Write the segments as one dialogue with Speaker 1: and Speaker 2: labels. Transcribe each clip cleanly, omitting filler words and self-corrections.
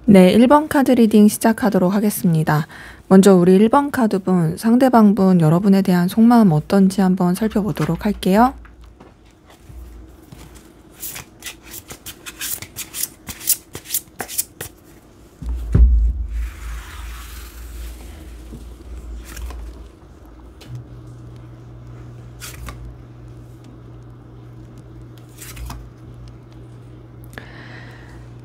Speaker 1: 네, 1번 카드 리딩 시작하도록 하겠습니다. 먼저 우리 1번 카드분, 상대방분 여러분에 대한 속마음 어떤지 한번 살펴보도록 할게요.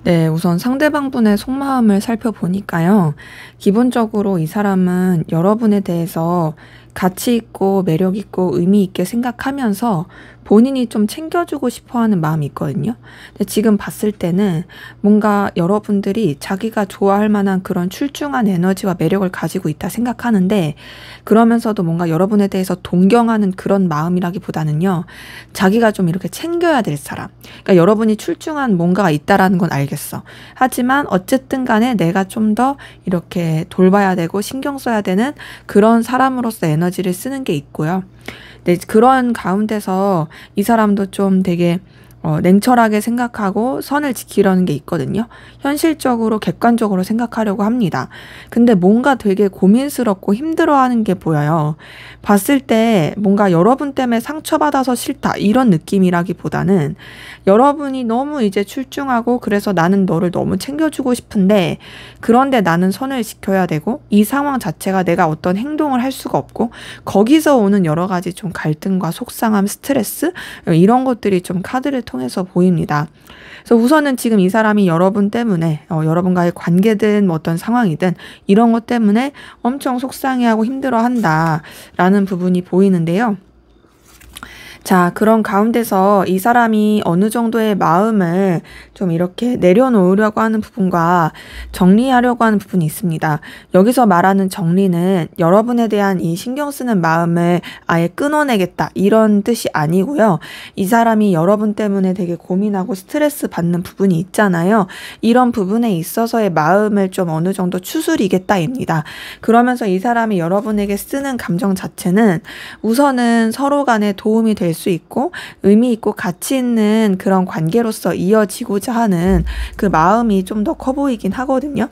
Speaker 1: 네, 우선 상대방분의 속마음을 살펴보니까요. 기본적으로 이 사람은 여러분에 대해서 가치 있고 매력 있고 의미 있게 생각하면서 본인이 좀 챙겨주고 싶어 하는 마음이 있거든요. 근데 지금 봤을 때는 뭔가 여러분들이 자기가 좋아할 만한 그런 출중한 에너지와 매력을 가지고 있다 생각하는데, 그러면서도 뭔가 여러분에 대해서 동경하는 그런 마음이라기보다는요, 자기가 좀 이렇게 챙겨야 될 사람. 그러니까 여러분이 출중한 뭔가가 있다라는 건 알겠어. 하지만 어쨌든 간에 내가 좀 더 이렇게 돌봐야 되고 신경 써야 되는 그런 사람으로서 에너지를 쓰는 게 있고요. 네, 그런 가운데서 이 사람도 좀 되게 냉철하게 생각하고 선을 지키려는 게 있거든요. 현실적으로 객관적으로 생각하려고 합니다. 근데 뭔가 되게 고민스럽고 힘들어하는 게 보여요. 봤을 때 뭔가 여러분 때문에 상처받아서 싫다 이런 느낌이라기보다는 여러분이 너무 이제 출중하고 그래서 나는 너를 너무 챙겨주고 싶은데, 그런데 나는 선을 지켜야 되고 이 상황 자체가 내가 어떤 행동을 할 수가 없고 거기서 오는 여러 가지 좀 갈등과 속상함, 스트레스 이런 것들이 좀 카드를 통해서 보입니다. 그래서 우선은 지금 이 사람이 여러분 때문에 여러분과의 관계든 뭐 어떤 상황이든 이런 것 때문에 엄청 속상해하고 힘들어한다라는 부분이 보이는데요. 자, 그런 가운데서 이 사람이 어느 정도의 마음을 좀 이렇게 내려놓으려고 하는 부분과 정리하려고 하는 부분이 있습니다. 여기서 말하는 정리는 여러분에 대한 이 신경 쓰는 마음을 아예 끊어내겠다 이런 뜻이 아니고요. 이 사람이 여러분 때문에 되게 고민하고 스트레스 받는 부분이 있잖아요. 이런 부분에 있어서의 마음을 좀 어느 정도 추스리겠다입니다. 그러면서 이 사람이 여러분에게 쓰는 감정 자체는 우선은 서로 간에 도움이 될 될 수 있고 의미 있고 가치 있는 그런 관계로서 이어지고자 하는 그 마음이 좀 더 커 보이긴 하거든요.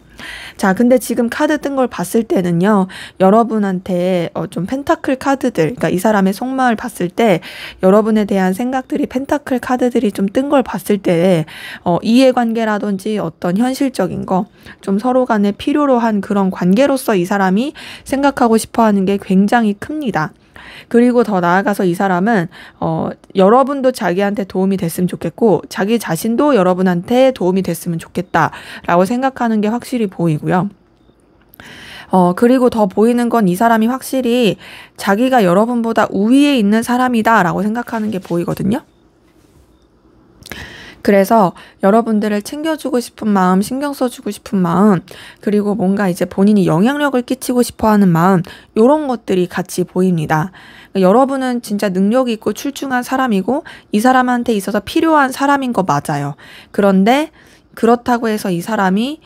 Speaker 1: 자, 근데 지금 카드 뜬 걸 봤을 때는요, 여러분한테 좀 펜타클 카드들, 그러니까 이 사람의 속마음을 봤을 때 여러분에 대한 생각들이 펜타클 카드들이 좀 뜬 걸 봤을 때 이해관계라든지 어떤 현실적인 거, 좀 서로 간에 필요로 한 그런 관계로서 이 사람이 생각하고 싶어 하는 게 굉장히 큽니다. 그리고 더 나아가서 이 사람은 여러분도 자기한테 도움이 됐으면 좋겠고 자기 자신도 여러분한테 도움이 됐으면 좋겠다라고 생각하는 게 확실히 보이고요. 그리고 더 보이는 건 이 사람이 확실히 자기가 여러분보다 우위에 있는 사람이다라고 생각하는 게 보이거든요. 그래서 여러분들을 챙겨주고 싶은 마음, 신경 써주고 싶은 마음, 그리고 뭔가 이제 본인이 영향력을 끼치고 싶어 하는 마음, 이런 것들이 같이 보입니다. 그러니까 여러분은 진짜 능력이 있고 출중한 사람이고 이 사람한테 있어서 필요한 사람인 거 맞아요. 그런데 그렇다고 해서 이 사람이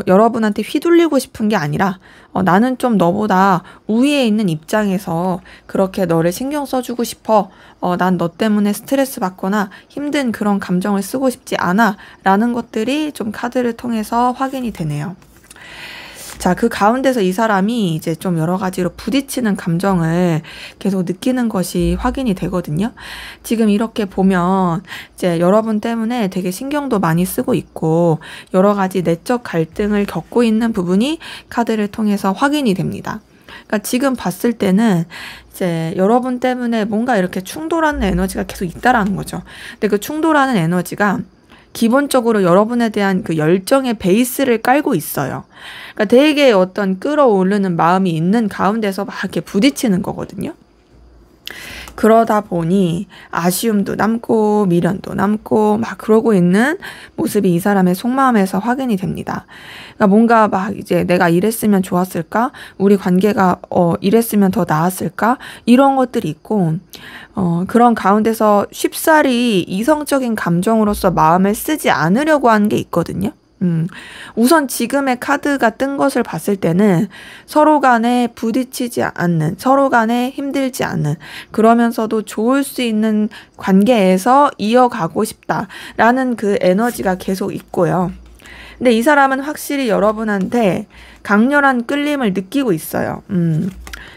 Speaker 1: 여러분한테 휘둘리고 싶은 게 아니라 나는 좀 너보다 우위에 있는 입장에서 그렇게 너를 신경 써주고 싶어. 난 너 때문에 스트레스 받거나 힘든 그런 감정을 쓰고 싶지 않아. 라는 것들이 좀 카드를 통해서 확인이 되네요. 자, 그 가운데서 이 사람이 이제 좀 여러 가지로 부딪히는 감정을 계속 느끼는 것이 확인이 되거든요. 지금 이렇게 보면 이제 여러분 때문에 되게 신경도 많이 쓰고 있고 여러 가지 내적 갈등을 겪고 있는 부분이 카드를 통해서 확인이 됩니다. 그러니까 지금 봤을 때는 이제 여러분 때문에 뭔가 이렇게 충돌하는 에너지가 계속 있다라는 거죠. 근데 그 충돌하는 에너지가 기본적으로 여러분에 대한 그 열정의 베이스를 깔고 있어요. 그러니까 되게 어떤 끌어오르는 마음이 있는 가운데서 막 이렇게 부딪히는 거거든요. 그러다 보니 아쉬움도 남고 미련도 남고 막 그러고 있는 모습이 이 사람의 속마음에서 확인이 됩니다. 그러니까 뭔가 막 이제 내가 이랬으면 좋았을까? 우리 관계가 이랬으면 더 나았을까? 이런 것들이 있고 그런 가운데서 쉽사리 이성적인 감정으로서 마음을 쓰지 않으려고 하는 게 있거든요. 우선 지금의 카드가 뜬 것을 봤을 때는 서로 간에 부딪히지 않는, 서로 간에 힘들지 않는, 그러면서도 좋을 수 있는 관계에서 이어가고 싶다라는 그 에너지가 계속 있고요. 근데 이 사람은 확실히 여러분한테 강렬한 끌림을 느끼고 있어요.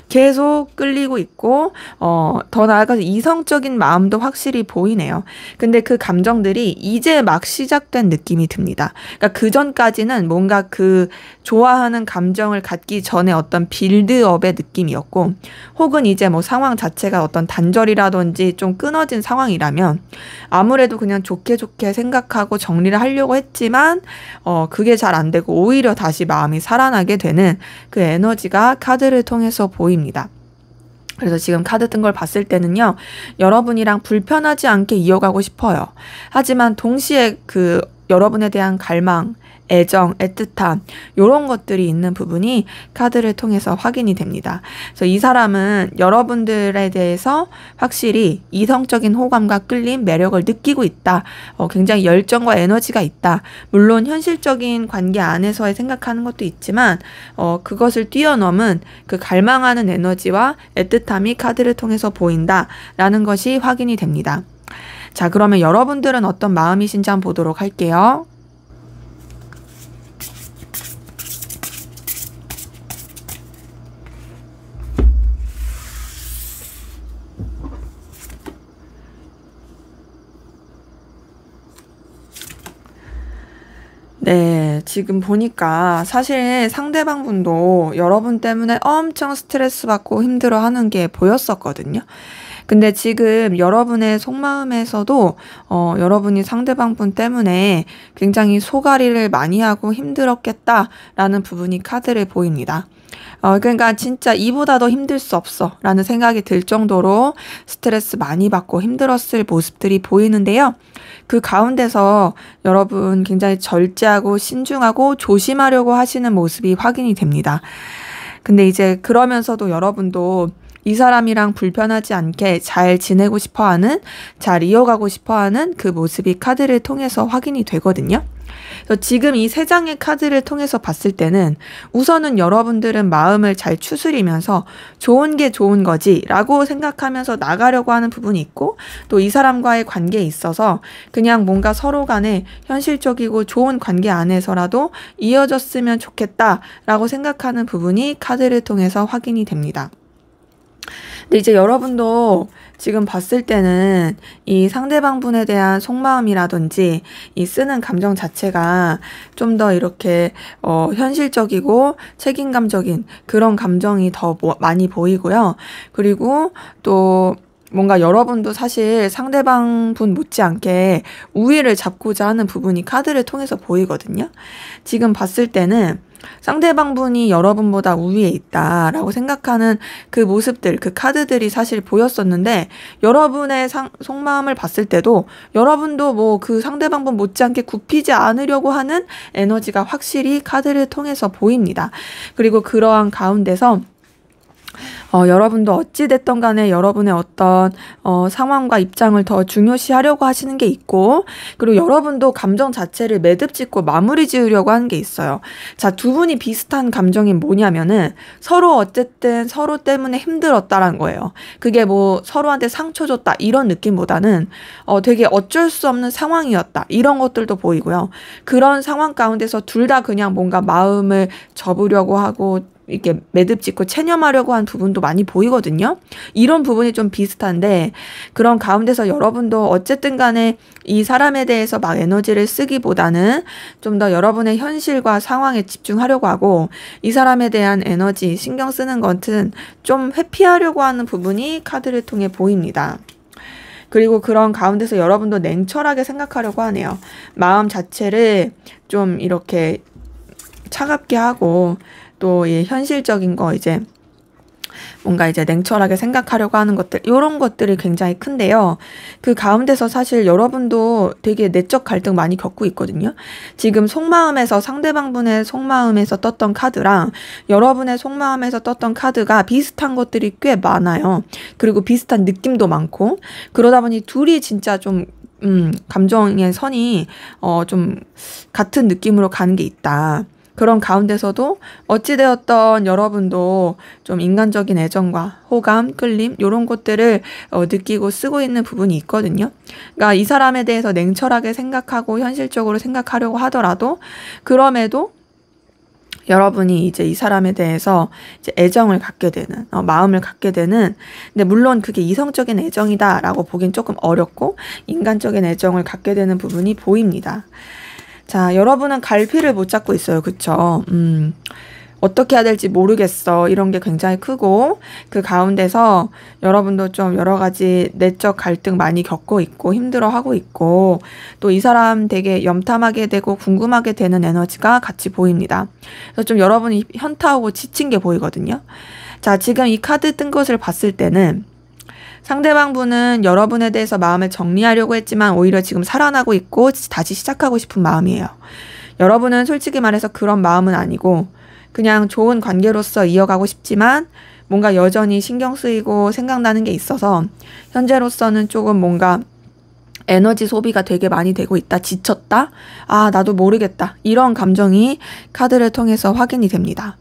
Speaker 1: 계속 끌리고 있고 더 나아가서 이성적인 마음도 확실히 보이네요. 근데 그 감정들이 이제 막 시작된 느낌이 듭니다. 그러니까 그 전까지는 뭔가 그 좋아하는 감정을 갖기 전에 어떤 빌드업의 느낌이었고 혹은 이제 뭐 상황 자체가 어떤 단절이라든지 좀 끊어진 상황이라면 아무래도 그냥 좋게 생각하고 정리를 하려고 했지만 그게 잘 안 되고 오히려 다시 마음이 살아나게 되는 그 에너지가 카드를 통해서 보입니다. 그래서 지금 카드 뜬 걸 봤을 때는요, 여러분이랑 불편하지 않게 이어가고 싶어요. 하지만 동시에 그 여러분에 대한 갈망, 애정, 애틋함 이런 것들이 있는 부분이 카드를 통해서 확인이 됩니다. 그래서 이 사람은 여러분들에 대해서 확실히 이성적인 호감과 끌림, 매력을 느끼고 있다. 굉장히 열정과 에너지가 있다. 물론 현실적인 관계 안에서의 생각하는 것도 있지만 그것을 뛰어넘은 그 갈망하는 에너지와 애틋함이 카드를 통해서 보인다라는 것이 확인이 됩니다. 자, 그러면 여러분들은 어떤 마음이신지 한번 보도록 할게요. 네, 지금 보니까 사실 상대방 분도 여러분 때문에 엄청 스트레스 받고 힘들어 하는 게 보였었거든요. 근데 지금 여러분의 속마음에서도 여러분이 상대방 분 때문에 굉장히 소가리를 많이 하고 힘들었겠다라는 부분이 카드를 보입니다. 그러니까 진짜 이보다 더 힘들 수 없어 라는 생각이 들 정도로 스트레스 많이 받고 힘들었을 모습들이 보이는데요. 그 가운데서 여러분 굉장히 절제하고 신중하고 조심하려고 하시는 모습이 확인이 됩니다. 근데 이제 그러면서도 여러분도 이 사람이랑 불편하지 않게 잘 지내고 싶어하는, 잘 이어가고 싶어하는 그 모습이 카드를 통해서 확인이 되거든요. 그래서 지금 이 세 장의 카드를 통해서 봤을 때는 우선은 여러분들은 마음을 잘 추스리면서 좋은 게 좋은 거지 라고 생각하면서 나가려고 하는 부분이 있고, 또 이 사람과의 관계에 있어서 그냥 뭔가 서로 간에 현실적이고 좋은 관계 안에서라도 이어졌으면 좋겠다 라고 생각하는 부분이 카드를 통해서 확인이 됩니다. 근데 이제 여러분도 지금 봤을 때는 이 상대방 분에 대한 속마음이라든지 이 쓰는 감정 자체가 좀 더 이렇게 현실적이고 책임감적인 그런 감정이 더 많이 보이고요. 그리고 또 뭔가 여러분도 사실 상대방 분 못지않게 우위를 잡고자 하는 부분이 카드를 통해서 보이거든요. 지금 봤을 때는 상대방 분이 여러분보다 우위에 있다라고 생각하는 그 모습들, 그 카드들이 사실 보였었는데, 여러분의 속마음을 봤을 때도 여러분도 뭐 그 상대방 분 못지않게 굽히지 않으려고 하는 에너지가 확실히 카드를 통해서 보입니다. 그리고 그러한 가운데서 여러분도 어찌됐든 간에 여러분의 어떤 상황과 입장을 더 중요시하려고 하시는 게 있고, 그리고 여러분도 감정 자체를 매듭 짓고 마무리 지으려고 하는 게 있어요. 자, 두 분이 비슷한 감정이 뭐냐면은 서로 어쨌든 서로 때문에 힘들었다라는 거예요. 그게 뭐 서로한테 상처 줬다 이런 느낌보다는 되게 어쩔 수 없는 상황이었다 이런 것들도 보이고요. 그런 상황 가운데서 둘 다 그냥 뭔가 마음을 접으려고 하고 이렇게 매듭 짓고 체념하려고 한 부분도 많이 보이거든요. 이런 부분이 좀 비슷한데, 그런 가운데서 여러분도 어쨌든 간에 이 사람에 대해서 막 에너지를 쓰기보다는 좀 더 여러분의 현실과 상황에 집중하려고 하고, 이 사람에 대한 에너지 신경 쓰는 것은 좀 회피하려고 하는 부분이 카드를 통해 보입니다. 그리고 그런 가운데서 여러분도 냉철하게 생각하려고 하네요. 마음 자체를 좀 이렇게 차갑게 하고, 또 이 현실적인 거 이제 뭔가 이제 냉철하게 생각하려고 하는 것들, 이런 것들이 굉장히 큰데요. 그 가운데서 사실 여러분도 되게 내적 갈등 많이 겪고 있거든요. 지금 속마음에서 상대방 분의 속마음에서 떴던 카드랑 여러분의 속마음에서 떴던 카드가 비슷한 것들이 꽤 많아요. 그리고 비슷한 느낌도 많고, 그러다 보니 둘이 진짜 좀 감정의 선이 좀 같은 느낌으로 가는 게 있다. 그런 가운데서도 어찌되었던 여러분도 좀 인간적인 애정과 호감, 끌림 이런 것들을 느끼고 쓰고 있는 부분이 있거든요. 그러니까 이 사람에 대해서 냉철하게 생각하고 현실적으로 생각하려고 하더라도, 그럼에도 여러분이 이제 이 사람에 대해서 이제 애정을 갖게 되는, 마음을 갖게 되는, 근데 물론 그게 이성적인 애정이다라고 보긴 조금 어렵고 인간적인 애정을 갖게 되는 부분이 보입니다. 자, 여러분은 갈피를 못 잡고 있어요. 그쵸? 어떻게 해야 될지 모르겠어. 이런 게 굉장히 크고, 그 가운데서 여러분도 좀 여러 가지 내적 갈등 많이 겪고 있고 힘들어하고 있고, 또 이 사람 되게 염탐하게 되고 궁금하게 되는 에너지가 같이 보입니다. 그래서 좀 여러분이 현타오고 지친 게 보이거든요. 자, 지금 이 카드 뜬 것을 봤을 때는 상대방 분은 여러분에 대해서 마음을 정리하려고 했지만 오히려 지금 살아나고 있고 다시 시작하고 싶은 마음이에요. 여러분은 솔직히 말해서 그런 마음은 아니고 그냥 좋은 관계로서 이어가고 싶지만 뭔가 여전히 신경 쓰이고 생각나는 게 있어서 현재로서는 조금 뭔가 에너지 소비가 되게 많이 되고 있다. 지쳤다. 아, 나도 모르겠다. 이런 감정이 카드를 통해서 확인이 됩니다.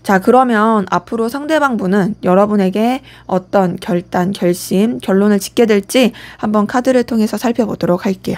Speaker 1: 자, 그러면 앞으로 상대방 분은 여러분에게 어떤 결단, 결심, 결론을 짓게 될지 한번 카드를 통해서 살펴보도록 할게요.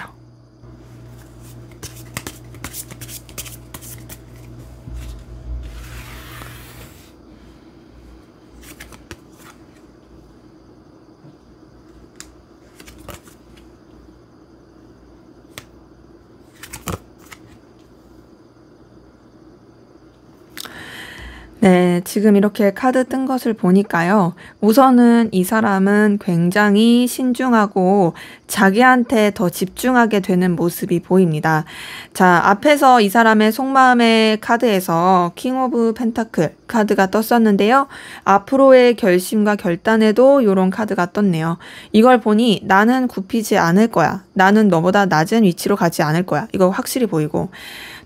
Speaker 1: 네, 지금 이렇게 카드 뜬 것을 보니까요. 우선은 이 사람은 굉장히 신중하고 자기한테 더 집중하게 되는 모습이 보입니다. 자, 앞에서 이 사람의 속마음의 카드에서 킹 오브 펜타클 카드가 떴었는데요. 앞으로의 결심과 결단에도 이런 카드가 떴네요. 이걸 보니 나는 굽히지 않을 거야. 나는 너보다 낮은 위치로 가지 않을 거야. 이거 확실히 보이고,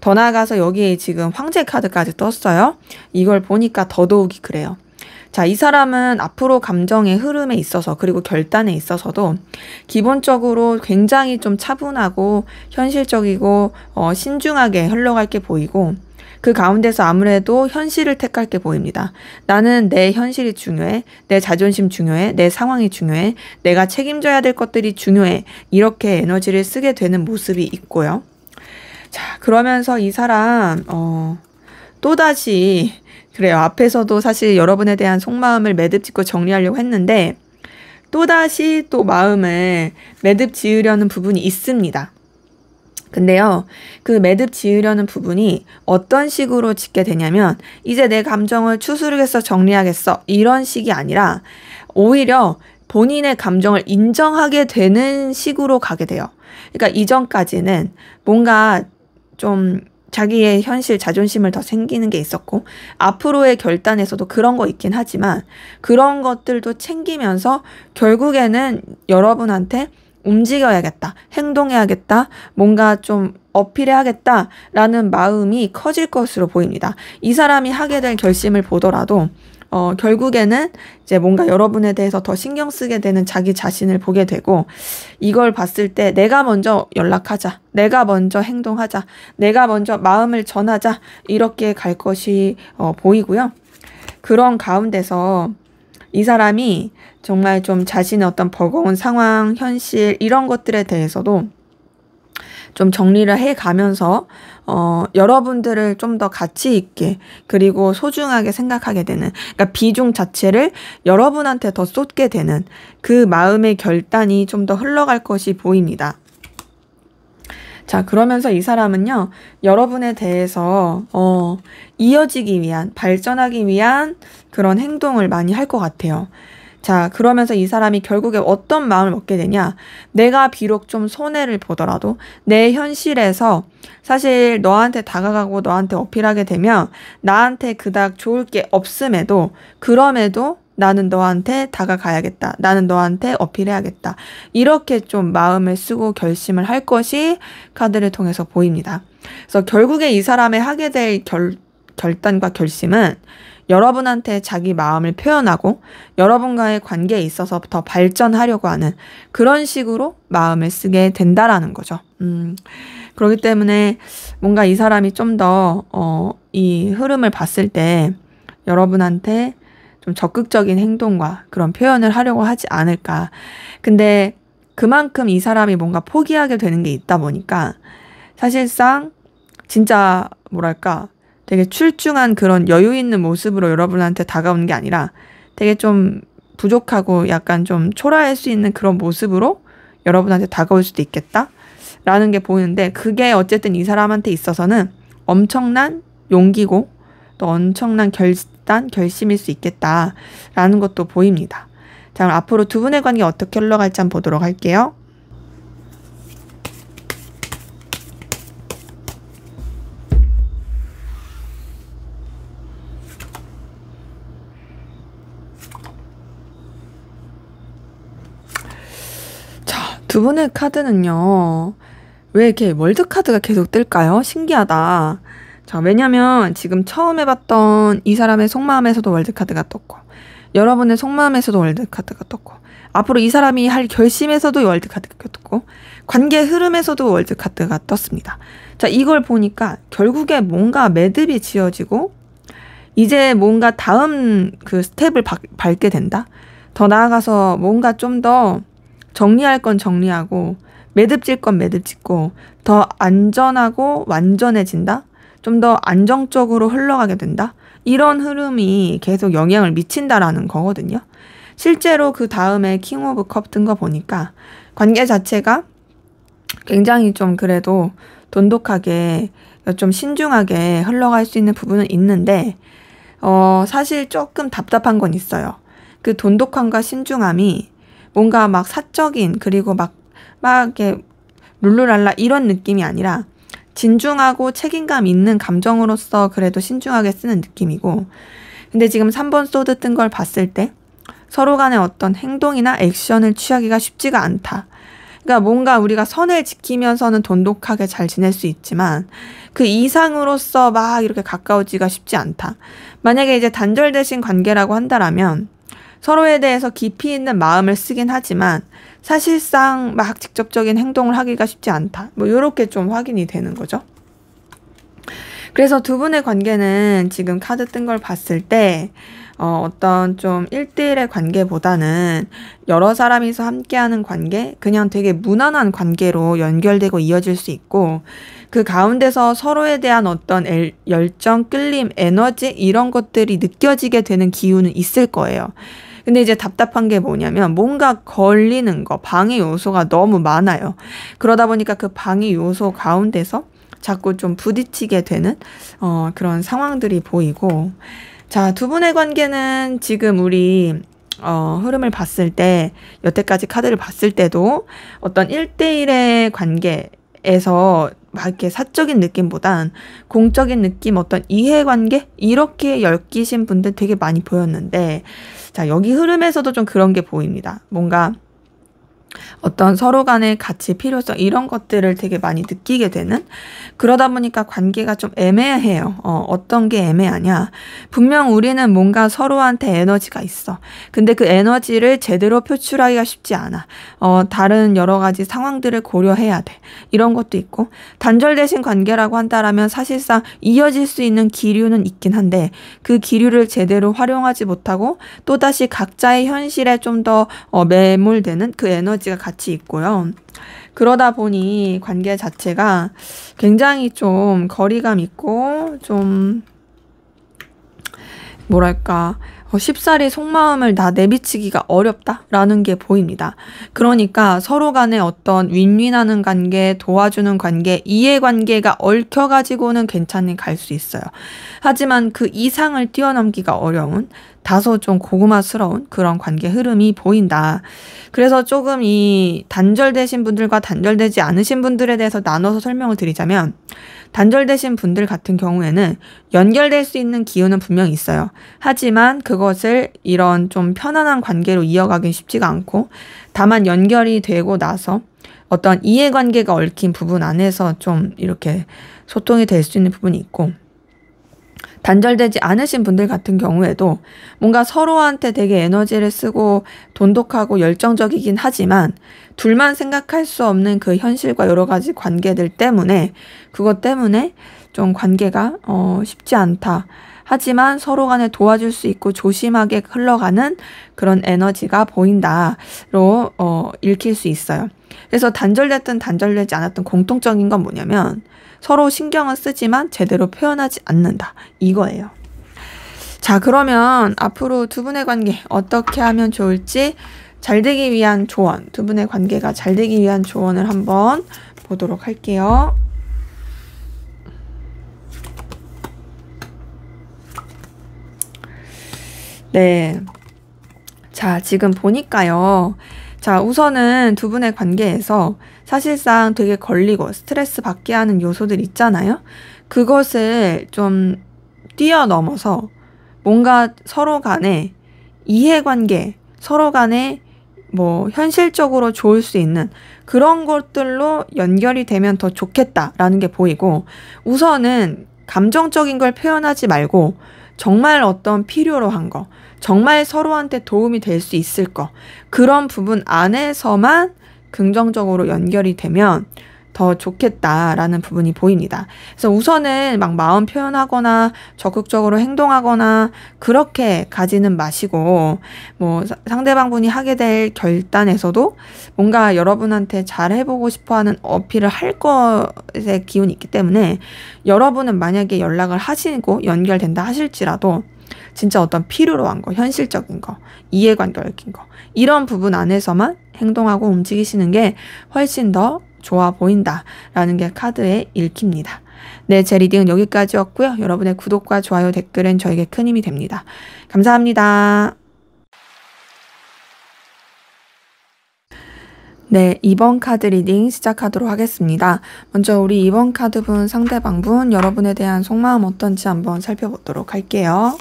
Speaker 1: 더 나아가서 여기에 지금 황제 카드까지 떴어요. 이걸 보니까 더더욱이 그래요. 자, 이 사람은 앞으로 감정의 흐름에 있어서 그리고 결단에 있어서도 기본적으로 굉장히 좀 차분하고 현실적이고 신중하게 흘러갈 게 보이고 그 가운데서 아무래도 현실을 택할 게 보입니다. 나는 내 현실이 중요해. 내 자존심 중요해. 내 상황이 중요해. 내가 책임져야 될 것들이 중요해. 이렇게 에너지를 쓰게 되는 모습이 있고요. 자, 그러면서 이 사람 또다시 그래요. 앞에서도 사실 여러분에 대한 속마음을 매듭짓고 정리하려고 했는데 또다시 또 마음을 매듭 지으려는 부분이 있습니다. 근데요, 그 매듭 지으려는 부분이 어떤 식으로 짓게 되냐면 이제 내 감정을 추스르겠어, 정리하겠어 이런 식이 아니라 오히려 본인의 감정을 인정하게 되는 식으로 가게 돼요. 그러니까 이전까지는 뭔가 좀 자기의 현실, 자존심을 더 챙기는 게 있었고 앞으로의 결단에서도 그런 거 있긴 하지만 그런 것들도 챙기면서 결국에는 여러분한테 움직여야겠다, 행동해야겠다, 뭔가 좀 어필해야겠다라는 마음이 커질 것으로 보입니다. 이 사람이 하게 될 결심을 보더라도 결국에는 이제 뭔가 여러분에 대해서 더 신경 쓰게 되는 자기 자신을 보게 되고 이걸 봤을 때 내가 먼저 연락하자, 내가 먼저 행동하자, 내가 먼저 마음을 전하자 이렇게 갈 것이 보이고요. 그런 가운데서 이 사람이 정말 좀 자신의 어떤 버거운 상황, 현실 이런 것들에 대해서도 좀 정리를 해가면서 여러분들을 좀 더 가치 있게 그리고 소중하게 생각하게 되는 그러니까 비중 자체를 여러분한테 더 쏟게 되는 그 마음의 결단이 좀 더 흘러갈 것이 보입니다. 자, 그러면서 이 사람은요, 여러분에 대해서 이어지기 위한, 발전하기 위한 그런 행동을 많이 할 것 같아요. 자, 그러면서 이 사람이 결국에 어떤 마음을 먹게 되냐? 내가 비록 좀 손해를 보더라도 내 현실에서 사실 너한테 다가가고 너한테 어필하게 되면 나한테 그닥 좋을 게 없음에도 그럼에도 나는 너한테 다가가야겠다. 나는 너한테 어필해야겠다. 이렇게 좀 마음을 쓰고 결심을 할 것이 카드를 통해서 보입니다. 그래서 결국에 이 사람의 하게 될 결단과 결심은 여러분한테 자기 마음을 표현하고 여러분과의 관계에 있어서 더 발전하려고 하는 그런 식으로 마음을 쓰게 된다라는 거죠. 그렇기 때문에 뭔가 이 사람이 좀 더 이 흐름을 봤을 때 여러분한테 좀 적극적인 행동과 그런 표현을 하려고 하지 않을까. 근데 그만큼 이 사람이 뭔가 포기하게 되는 게 있다 보니까 사실상 진짜 뭐랄까 되게 출중한 그런 여유 있는 모습으로 여러분한테 다가오는 게 아니라 되게 좀 부족하고 약간 좀 초라할 수 있는 그런 모습으로 여러분한테 다가올 수도 있겠다라는 게 보이는데 그게 어쨌든 이 사람한테 있어서는 엄청난 용기고 또 엄청난 결심일 수 있겠다라는 것도 보입니다. 자, 그럼 앞으로 두 분의 관계 어떻게 흘러갈지 한번 보도록 할게요. 두 분의 카드는요, 왜 이렇게 월드카드가 계속 뜰까요? 신기하다. 자, 왜냐면 지금 처음 해봤던 이 사람의 속마음에서도 월드카드가 떴고, 여러분의 속마음에서도 월드카드가 떴고, 앞으로 이 사람이 할 결심에서도 월드카드가 떴고, 관계 흐름에서도 월드카드가 떴습니다. 자, 이걸 보니까 결국에 뭔가 매듭이 지어지고, 이제 뭔가 다음 그 스텝을 밟게 된다? 더 나아가서 뭔가 좀 더 정리할 건 정리하고 매듭질 건 매듭짓고 더 안전하고 완전해진다? 좀 더 안정적으로 흘러가게 된다? 이런 흐름이 계속 영향을 미친다라는 거거든요. 실제로 그 다음에 킹 오브 컵 뜬 거 보니까 관계 자체가 굉장히 좀 그래도 돈독하게 좀 신중하게 흘러갈 수 있는 부분은 있는데 사실 조금 답답한 건 있어요. 그 돈독함과 신중함이 뭔가 막 사적인 그리고 막 이렇게 룰루랄라 이런 느낌이 아니라 진중하고 책임감 있는 감정으로서 그래도 신중하게 쓰는 느낌이고 근데 지금 3번 소드 뜬 걸 봤을 때 서로 간의 어떤 행동이나 액션을 취하기가 쉽지가 않다. 그러니까 뭔가 우리가 선을 지키면서는 돈독하게 잘 지낼 수 있지만 그 이상으로서 막 이렇게 가까워지기가 쉽지 않다. 만약에 이제 단절되신 관계라고 한다라면 서로에 대해서 깊이 있는 마음을 쓰긴 하지만 사실상 막 직접적인 행동을 하기가 쉽지 않다. 뭐 요렇게 좀 확인이 되는 거죠. 그래서 두 분의 관계는 지금 카드 뜬 걸 봤을 때 어떤 좀 1대1의 관계보다는 여러 사람이서 함께하는 관계, 그냥 되게 무난한 관계로 연결되고 이어질 수 있고 그 가운데서 서로에 대한 어떤 열정, 끌림, 에너지 이런 것들이 느껴지게 되는 기운은 있을 거예요. 근데 이제 답답한 게 뭐냐면 뭔가 걸리는 거, 방해 요소가 너무 많아요. 그러다 보니까 그 방해 요소 가운데서 자꾸 좀 부딪히게 되는 그런 상황들이 보이고 자, 두 분의 관계는 지금 우리 흐름을 봤을 때 여태까지 카드를 봤을 때도 어떤 1대1의 관계에서 막 이렇게 사적인 느낌보단 공적인 느낌, 어떤 이해관계 이렇게 엮이신 분들 되게 많이 보였는데 자, 여기 흐름에서도 좀 그런 게 보입니다. 뭔가 어떤 서로 간의 가치, 필요성 이런 것들을 되게 많이 느끼게 되는 그러다 보니까 관계가 좀 애매해요. 어떤 게 애매하냐. 분명 우리는 뭔가 서로한테 에너지가 있어. 근데 그 에너지를 제대로 표출하기가 쉽지 않아. 다른 여러 가지 상황들을 고려해야 돼. 이런 것도 있고 단절되신 관계라고 한다라면 사실상 이어질 수 있는 기류는 있긴 한데 그 기류를 제대로 활용하지 못하고 또다시 각자의 현실에 좀 더 매몰되는 그 에너지가 같이 있고요. 그러다 보니 관계 자체가 굉장히 좀 거리감 있고 좀 뭐랄까 쉽사리 속마음을 다 내비치기가 어렵다라는 게 보입니다. 그러니까 서로 간에 어떤 윈윈하는 관계, 도와주는 관계, 이해관계가 얽혀가지고는 괜찮게 갈 수 있어요. 하지만 그 이상을 뛰어넘기가 어려운 다소 좀 고구마스러운 그런 관계 흐름이 보인다. 그래서 조금 이 단절되신 분들과 단절되지 않으신 분들에 대해서 나눠서 설명을 드리자면 단절되신 분들 같은 경우에는 연결될 수 있는 기운은 분명히 있어요. 하지만 그것을 이런 좀 편안한 관계로 이어가긴 쉽지가 않고 다만 연결이 되고 나서 어떤 이해관계가 얽힌 부분 안에서 좀 이렇게 소통이 될 수 있는 부분이 있고 단절되지 않으신 분들 같은 경우에도 뭔가 서로한테 되게 에너지를 쓰고 돈독하고 열정적이긴 하지만 둘만 생각할 수 없는 그 현실과 여러 가지 관계들 때문에 그것 때문에 좀 관계가 쉽지 않다. 하지만 서로 간에 도와줄 수 있고 조심하게 흘러가는 그런 에너지가 보인다로 읽힐 수 있어요. 그래서 단절됐든 단절되지 않았든 공통적인 건 뭐냐면 서로 신경을 쓰지만 제대로 표현하지 않는다. 이거예요. 자, 그러면 앞으로 두 분의 관계 어떻게 하면 좋을지 잘 되기 위한 조언, 두 분의 관계가 잘 되기 위한 조언을 한번 보도록 할게요. 네. 자, 지금 보니까요. 자, 우선은 두 분의 관계에서 사실상 되게 걸리고 스트레스 받게 하는 요소들 있잖아요. 그것을 좀 뛰어넘어서 뭔가 서로 간에 이해관계, 서로 간에 뭐 현실적으로 좋을 수 있는 그런 것들로 연결이 되면 더 좋겠다라는 게 보이고 우선은 감정적인 걸 표현하지 말고 정말 어떤 필요로 한 거, 정말 서로한테 도움이 될 수 있을 거 그런 부분 안에서만 긍정적으로 연결이 되면 더 좋겠다라는 부분이 보입니다. 그래서 우선은 막 마음 표현하거나 적극적으로 행동하거나 그렇게 가지는 마시고 뭐 상대방분이 하게 될 결단에서도 뭔가 여러분한테 잘 해보고 싶어하는 어필을 할 것의 기운이 있기 때문에 여러분은 만약에 연락을 하시고 연결된다 하실지라도 진짜 어떤 필요로 한 거, 현실적인 거, 이해관계 얽힌 거 이런 부분 안에서만 행동하고 움직이시는 게 훨씬 더 좋아 보인다라는 게 카드에 읽힙니다. 네, 제 리딩은 여기까지였고요. 여러분의 구독과 좋아요, 댓글은 저에게 큰 힘이 됩니다. 감사합니다. 네, 2번 카드 리딩 시작하도록 하겠습니다. 먼저 우리 2번 카드분 상대방분 여러분에 대한 속마음 어떤지 한번 살펴보도록 할게요.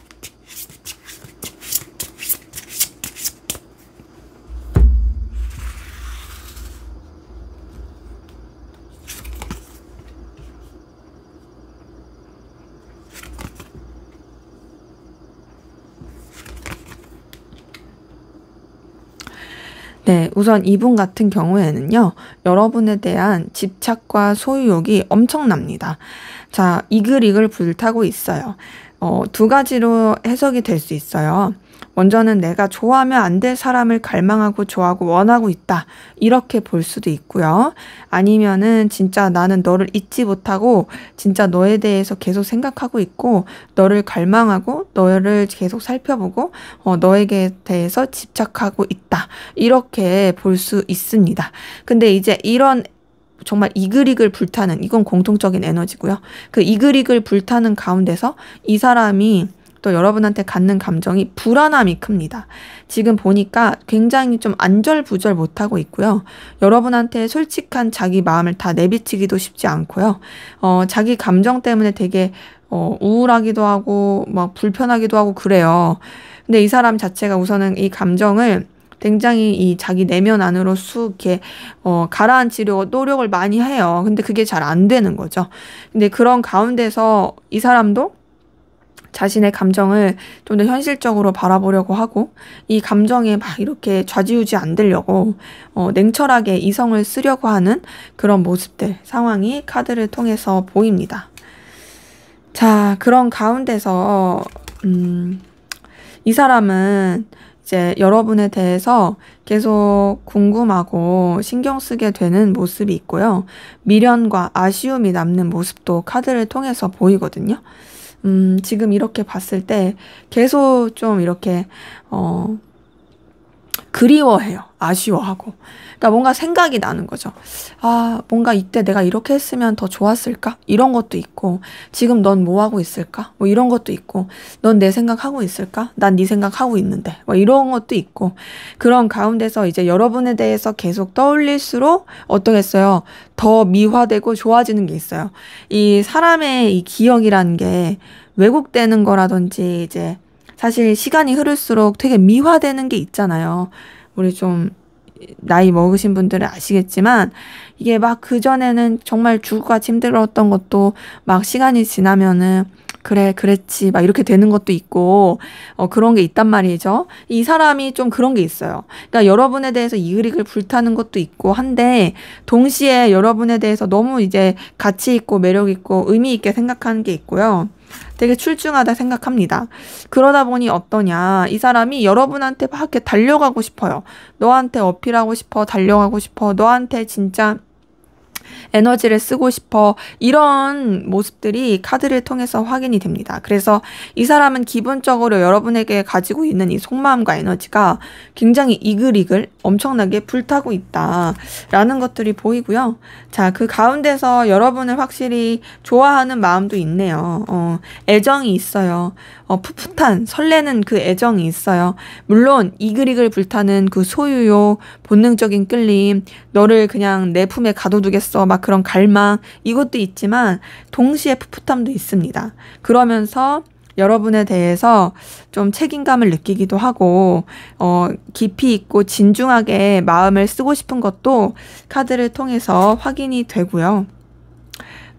Speaker 1: 네, 우선 이분 같은 경우에는요, 여러분에 대한 집착과 소유욕이 엄청납니다. 자, 이글이글 불타고 있어요. 두 가지로 해석이 될 수 있어요. 먼저는 내가 좋아하면 안 될 사람을 갈망하고 좋아하고 원하고 있다. 이렇게 볼 수도 있고요. 아니면은 진짜 나는 너를 잊지 못하고 진짜 너에 대해서 계속 생각하고 있고 너를 갈망하고 너를 계속 살펴보고 너에게 대해서 집착하고 있다. 이렇게 볼 수 있습니다. 근데 이제 이런 정말 이글이글 불타는 이건 공통적인 에너지고요. 그 이글이글 불타는 가운데서 이 사람이 또 여러분한테 갖는 감정이 불안함이 큽니다. 지금 보니까 굉장히 좀 안절부절 못하고 있고요. 여러분한테 솔직한 자기 마음을 다 내비치기도 쉽지 않고요. 자기 감정 때문에 되게 우울하기도 하고 막 불편하기도 하고 그래요. 근데 이 사람 자체가 우선은 이 감정을 굉장히 이 자기 내면 안으로 쑥 이렇게 가라앉히려고 노력을 많이 해요. 근데 그게 잘 안 되는 거죠. 근데 그런 가운데서 이 사람도 자신의 감정을 좀 더 현실적으로 바라보려고 하고 이 감정에 막 이렇게 좌지우지 안 되려고 냉철하게 이성을 쓰려고 하는 그런 모습들, 상황이 카드를 통해서 보입니다. 자, 그런 가운데서 이 사람은 이제 여러분에 대해서 계속 궁금하고 신경 쓰게 되는 모습이 있고요. 미련과 아쉬움이 남는 모습도 카드를 통해서 보이거든요. 지금 이렇게 봤을 때 계속 좀 이렇게 그리워해요. 아쉬워하고. 그러니까 뭔가 생각이 나는 거죠. 아, 뭔가 이때 내가 이렇게 했으면 더 좋았을까? 이런 것도 있고, 지금 넌 뭐 하고 있을까? 뭐 이런 것도 있고, 넌 내 생각하고 있을까? 난 네 생각하고 있는데. 뭐 이런 것도 있고, 그런 가운데서 이제 여러분에 대해서 계속 떠올릴수록 어떠겠어요? 더 미화되고 좋아지는 게 있어요. 이 사람의 이 기억이라는 게 왜곡되는 거라든지 이제 사실 시간이 흐를수록 되게 미화되는 게 있잖아요. 우리 좀 나이 먹으신 분들은 아시겠지만 이게 막 그전에는 정말 죽을같이 힘들었던 것도 막 시간이 지나면은 그래, 그랬지. 막 이렇게 되는 것도 있고, 그런 게 있단 말이죠. 이 사람이 좀 그런 게 있어요. 그러니까 여러분에 대해서 이글이글 불타는 것도 있고 한데, 동시에 여러분에 대해서 너무 이제 가치 있고 매력 있고 의미 있게 생각하는 게 있고요. 되게 출중하다 생각합니다. 그러다 보니 어떠냐. 이 사람이 여러분한테 막 이렇게 달려가고 싶어요. 너한테 어필하고 싶어. 달려가고 싶어. 너한테 진짜 에너지를 쓰고 싶어. 이런 모습들이 카드를 통해서 확인이 됩니다. 그래서 이 사람은 기본적으로 여러분에게 가지고 있는 이 속마음과 에너지가 굉장히 이글이글 엄청나게 불타고 있다라는 것들이 보이고요. 자, 그 가운데서 여러분을 확실히 좋아하는 마음도 있네요. 애정이 있어요. 풋풋한 설레는 그 애정이 있어요. 물론 이글이글 불타는 그 소유욕, 본능적인 끌림, 너를 그냥 내 품에 가둬두겠어 막 그런 갈망 이것도 있지만 동시에 풋풋함도 있습니다. 그러면서 여러분에 대해서 좀 책임감을 느끼기도 하고 깊이 있고 진중하게 마음을 쓰고 싶은 것도 카드를 통해서 확인이 되고요.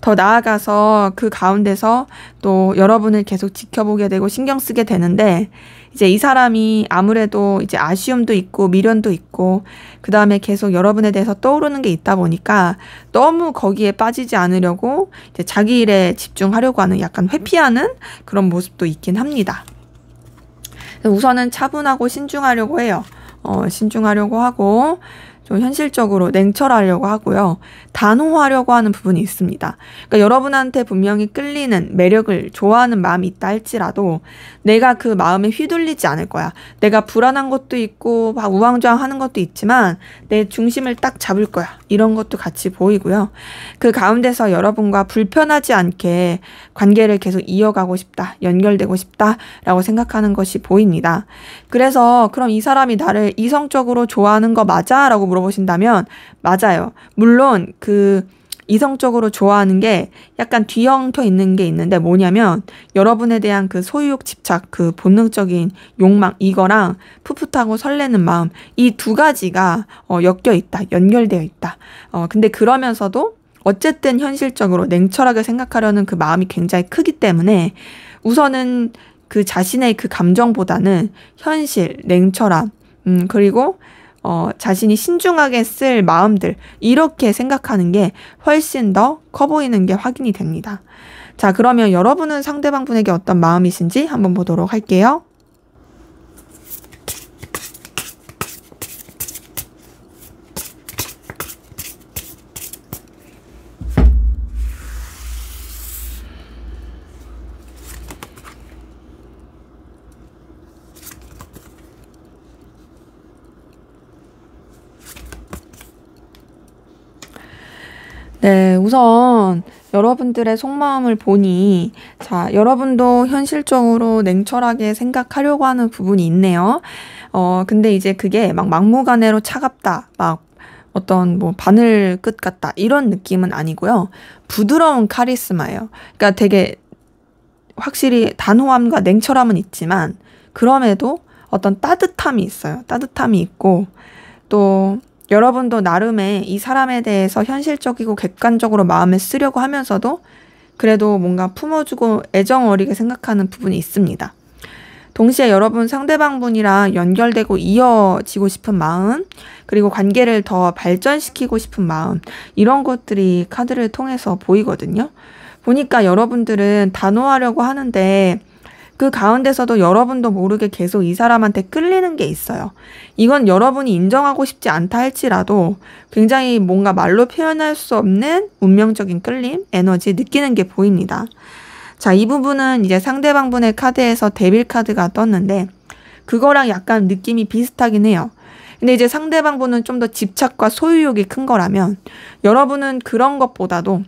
Speaker 1: 더 나아가서 그 가운데서 또 여러분을 계속 지켜보게 되고 신경 쓰게 되는데 이제 이 사람이 아무래도 이제 아쉬움도 있고 미련도 있고 그 다음에 계속 여러분에 대해서 떠오르는 게 있다 보니까 너무 거기에 빠지지 않으려고 이제 자기 일에 집중하려고 하는 약간 회피하는 그런 모습도 있긴 합니다. 우선은 차분하고 신중하려고 해요. 신중하려고 하고 좀 현실적으로 냉철하려고 하고요. 단호하려고 하는 부분이 있습니다. 그러니까 여러분한테 분명히 끌리는 매력을 좋아하는 마음이 있다 할지라도 내가 그 마음에 휘둘리지 않을 거야. 내가 불안한 것도 있고 막 우왕좌왕하는 것도 있지만 내 중심을 딱 잡을 거야. 이런 것도 같이 보이고요. 그 가운데서 여러분과 불편하지 않게 관계를 계속 이어가고 싶다. 연결되고 싶다라고 생각하는 것이 보입니다. 그래서 그럼 이 사람이 나를 이성적으로 좋아하는 거 맞아? 라고 물어보신다면 맞아요. 물론 그 이성적으로 좋아하는 게 약간 뒤엉켜 있는 게 있는데 뭐냐면 여러분에 대한 그 소유욕 집착, 그 본능적인 욕망 이거랑 풋풋하고 설레는 마음 이 두 가지가 엮여 있다. 연결되어 있다. 근데 그러면서도 어쨌든 현실적으로 냉철하게 생각하려는 그 마음이 굉장히 크기 때문에 우선은 그 자신의 그 감정보다는 현실, 냉철함 그리고 자신이 신중하게 쓸 마음들, 이렇게 생각하는 게 훨씬 더 커 보이는 게 확인이 됩니다. 자, 그러면 여러분은 상대방 분에게 어떤 마음이신지 한번 보도록 할게요. 네, 우선 여러분들의 속마음을 보니, 자, 여러분도 현실적으로 냉철하게 생각하려고 하는 부분이 있네요. 근데 이제 그게 막 막무가내로 차갑다, 막 어떤 뭐 바늘 끝 같다, 이런 느낌은 아니고요. 부드러운 카리스마예요. 그러니까 되게 확실히 단호함과 냉철함은 있지만, 그럼에도 어떤 따뜻함이 있어요. 따뜻함이 있고, 또 여러분도 나름의 이 사람에 대해서 현실적이고 객관적으로 마음을 쓰려고 하면서도 그래도 뭔가 품어주고 애정 어리게 생각하는 부분이 있습니다. 동시에 여러분 상대방 분이랑 연결되고 이어지고 싶은 마음, 그리고 관계를 더 발전시키고 싶은 마음, 이런 것들이 카드를 통해서 보이거든요. 보니까 여러분들은 단호하려고 하는데 그 가운데서도 여러분도 모르게 계속 이 사람한테 끌리는 게 있어요. 이건 여러분이 인정하고 싶지 않다 할지라도 굉장히 뭔가 말로 표현할 수 없는 운명적인 끌림, 에너지 느끼는 게 보입니다. 자, 이 부분은 이제 상대방 분의 카드에서 데빌 카드가 떴는데 그거랑 약간 느낌이 비슷하긴 해요. 근데 이제 상대방 분은 좀 더 집착과 소유욕이 큰 거라면 여러분은 그런 것보다도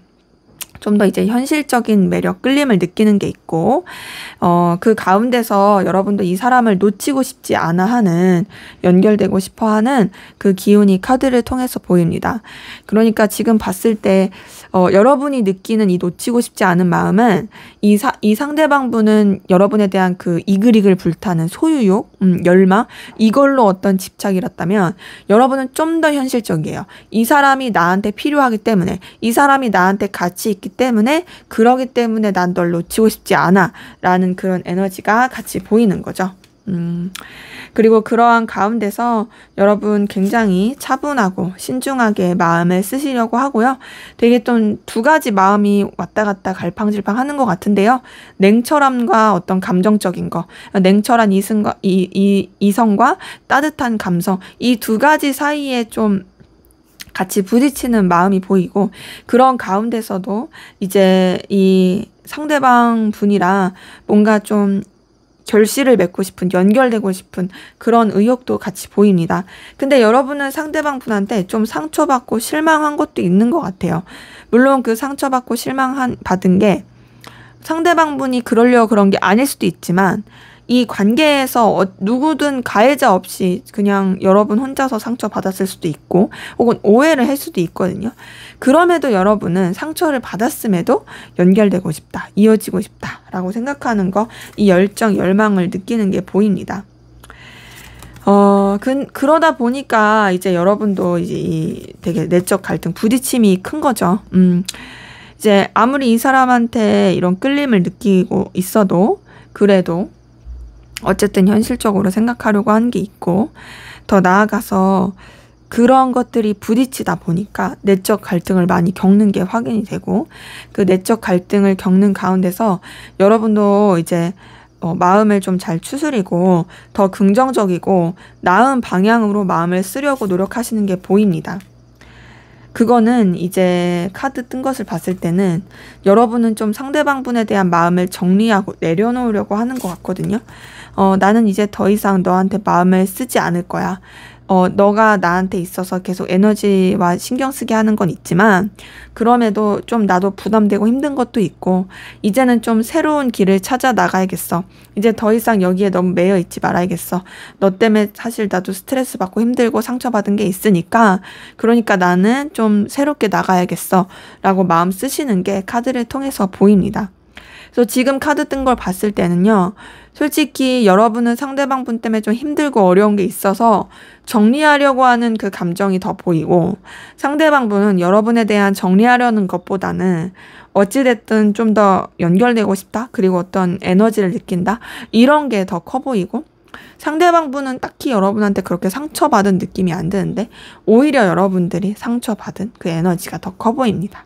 Speaker 1: 좀 더 이제 현실적인 매력, 끌림을 느끼는 게 있고, 그 가운데서 여러분도 이 사람을 놓치고 싶지 않아 하는, 연결되고 싶어 하는 그 기운이 카드를 통해서 보입니다. 그러니까 지금 봤을 때, 여러분이 느끼는 이 놓치고 싶지 않은 마음은 이 상대방 분은 여러분에 대한 그 이글이글 불타는 소유욕, 열망, 이걸로 어떤 집착이었다면 여러분은 좀 더 현실적이에요. 이 사람이 나한테 필요하기 때문에, 이 사람이 나한테 가치 있기 때문에, 그러기 때문에 난 널 놓치고 싶지 않아 라는 그런 에너지가 같이 보이는 거죠. 그리고 그러한 가운데서 여러분 굉장히 차분하고 신중하게 마음을 쓰시려고 하고요. 되게 좀 두 가지 마음이 왔다 갔다 갈팡질팡 하는 것 같은데요. 냉철함과 어떤 감정적인 거, 냉철한 이성과 따뜻한 감성, 이 두 가지 사이에 좀 같이 부딪히는 마음이 보이고, 그런 가운데서도 이제 이 상대방 분이랑 뭔가 좀 결실을 맺고 싶은, 연결되고 싶은 그런 의욕도 같이 보입니다. 근데 여러분은 상대방 분한테 좀 상처받고 실망한 것도 있는 것 같아요. 물론 그 상처받고 받은 게 상대방 분이 그러려고 그런 게 아닐 수도 있지만, 이 관계에서 누구든 가해자 없이 그냥 여러분 혼자서 상처받았을 수도 있고, 혹은 오해를 할 수도 있거든요. 그럼에도 여러분은 상처를 받았음에도 연결되고 싶다, 이어지고 싶다 라고 생각하는 거, 이 열정, 열망을 느끼는 게 보입니다. 그러다 보니까 이제 여러분도 이제 이 되게 내적 갈등, 부딪힘이 큰 거죠. 이제 아무리 이 사람한테 이런 끌림을 느끼고 있어도, 그래도 어쨌든 현실적으로 생각하려고 하는 게 있고, 더 나아가서 그런 것들이 부딪히다 보니까 내적 갈등을 많이 겪는 게 확인이 되고, 그 내적 갈등을 겪는 가운데서 여러분도 이제 마음을 좀 잘 추스리고 더 긍정적이고 나은 방향으로 마음을 쓰려고 노력하시는 게 보입니다. 그거는 이제 카드 뜬 것을 봤을 때는 여러분은 좀 상대방 분에 대한 마음을 정리하고 내려놓으려고 하는 것 같거든요. 나는 이제 더 이상 너한테 마음을 쓰지 않을 거야. 너가 나한테 있어서 계속 에너지와 신경 쓰게 하는 건 있지만, 그럼에도 좀 나도 부담되고 힘든 것도 있고, 이제는 좀 새로운 길을 찾아 나가야겠어. 이제 더 이상 여기에 너무 매여 있지 말아야겠어. 너 때문에 사실 나도 스트레스 받고 힘들고 상처받은 게 있으니까, 그러니까 나는 좀 새롭게 나가야겠어 라고 마음 쓰시는 게 카드를 통해서 보입니다. 그래서 지금 카드 뜬 걸 봤을 때는요, 솔직히 여러분은 상대방 분 때문에 좀 힘들고 어려운 게 있어서 정리하려고 하는 그 감정이 더 보이고, 상대방 분은 여러분에 대한 정리하려는 것보다는 어찌됐든 좀 더 연결되고 싶다, 그리고 어떤 에너지를 느낀다, 이런 게 더 커 보이고, 상대방 분은 딱히 여러분한테 그렇게 상처받은 느낌이 안 드는데 오히려 여러분들이 상처받은 그 에너지가 더 커 보입니다.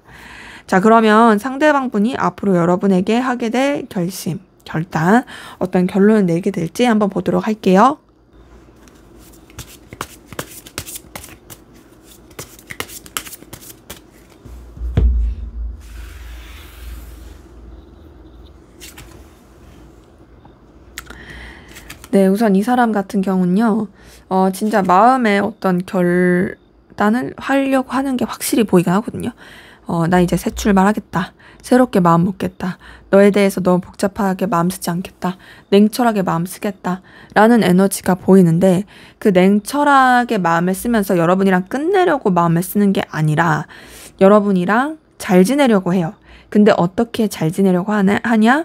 Speaker 1: 자, 그러면 상대방 분이 앞으로 여러분에게 하게 될 결단, 어떤 결론을 내게 될지 한번 보도록 할게요. 네, 우선 이 사람 같은 경우는요, 진짜 마음에 어떤 결단을 하려고 하는 게 확실히 보이긴 하거든요. 나 이제 새 출발하겠다. 새롭게 마음 먹겠다. 너에 대해서 너무 복잡하게 마음 쓰지 않겠다. 냉철하게 마음 쓰겠다. 라는 에너지가 보이는데 그 냉철하게 마음을 쓰면서 여러분이랑 끝내려고 마음을 쓰는 게 아니라 여러분이랑 잘 지내려고 해요. 근데 어떻게 잘 지내려고 하냐?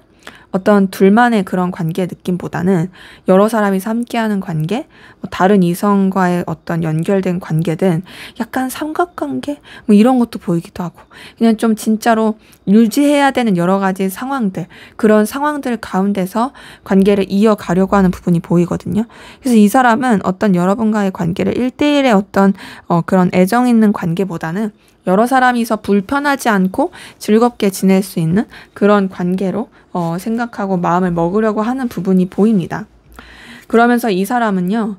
Speaker 1: 어떤 둘만의 그런 관계의 느낌보다는 여러 사람이 함께하는 관계, 다른 이성과의 어떤 연결된 관계든 약간 삼각관계 뭐 이런 것도 보이기도 하고 그냥 좀 진짜로 유지해야 되는 여러 가지 상황들, 그런 상황들 가운데서 관계를 이어가려고 하는 부분이 보이거든요. 그래서 이 사람은 어떤 여러분과의 관계를 1대1의 어떤 그런 애정 있는 관계보다는 여러 사람이서 불편하지 않고 즐겁게 지낼 수 있는 그런 관계로 생각하고 마음을 먹으려고 하는 부분이 보입니다. 그러면서 이 사람은요,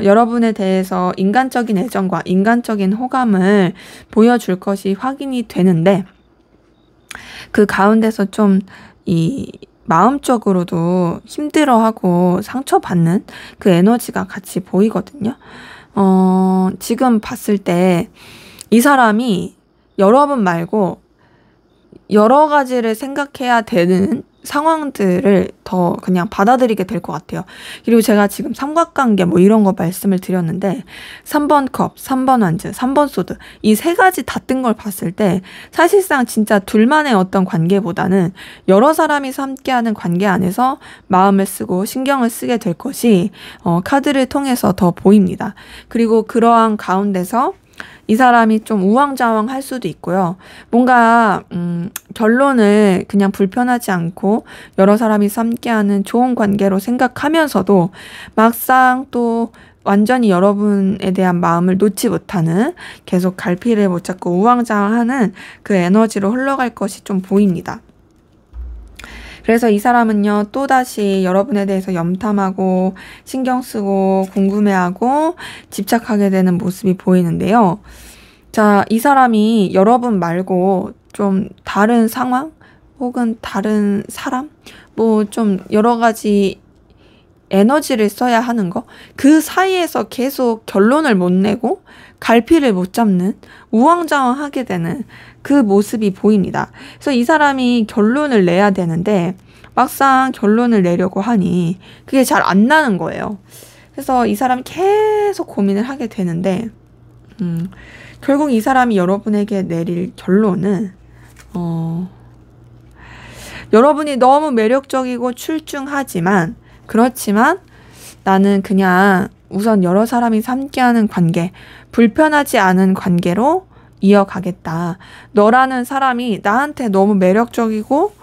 Speaker 1: 여러분에 대해서 인간적인 애정과 인간적인 호감을 보여줄 것이 확인이 되는데 그 가운데서 좀 마음적으로도 힘들어하고 상처받는 그 에너지가 같이 보이거든요. 지금 봤을 때 이 사람이 여러분 말고 여러 가지를 생각해야 되는 상황들을 더 그냥 받아들이게 될 것 같아요. 그리고 제가 지금 삼각관계 뭐 이런 거 말씀을 드렸는데 3번 컵, 3번 완즈, 3번 소드 이 세 가지 다 뜬 걸 봤을 때 사실상 진짜 둘만의 어떤 관계보다는 여러 사람이서 함께하는 관계 안에서 마음을 쓰고 신경을 쓰게 될 것이 카드를 통해서 더 보입니다. 그리고 그러한 가운데서 이 사람이 좀 우왕좌왕할 수도 있고요. 뭔가 결론을 그냥 불편하지 않고 여러 사람이 함께하는 좋은 관계로 생각하면서도 막상 또 완전히 여러분에 대한 마음을 놓지 못하는 계속 갈피를 못 잡고 우왕좌왕하는 그 에너지로 흘러갈 것이 좀 보입니다. 그래서 이 사람은요, 또다시 여러분에 대해서 염탐하고 신경 쓰고 궁금해하고 집착하게 되는 모습이 보이는데요. 자, 이 사람이 여러분 말고 좀 다른 상황 혹은 다른 사람 뭐 좀 여러 가지 에너지를 써야 하는 거, 그 사이에서 계속 결론을 못 내고 갈피를 못 잡는 우왕좌왕하게 되는 그 모습이 보입니다. 그래서 이 사람이 결론을 내야 되는데 막상 결론을 내려고 하니 그게 잘 안 나는 거예요. 그래서 이 사람이 계속 고민을 하게 되는데 결국 이 사람이 여러분에게 내릴 결론은 여러분이 너무 매력적이고 출중하지만 그렇지만 나는 그냥 우선 여러 사람이 함께하는 관계, 불편하지 않은 관계로 이어가겠다. 너라는 사람이 나한테 너무 매력적이고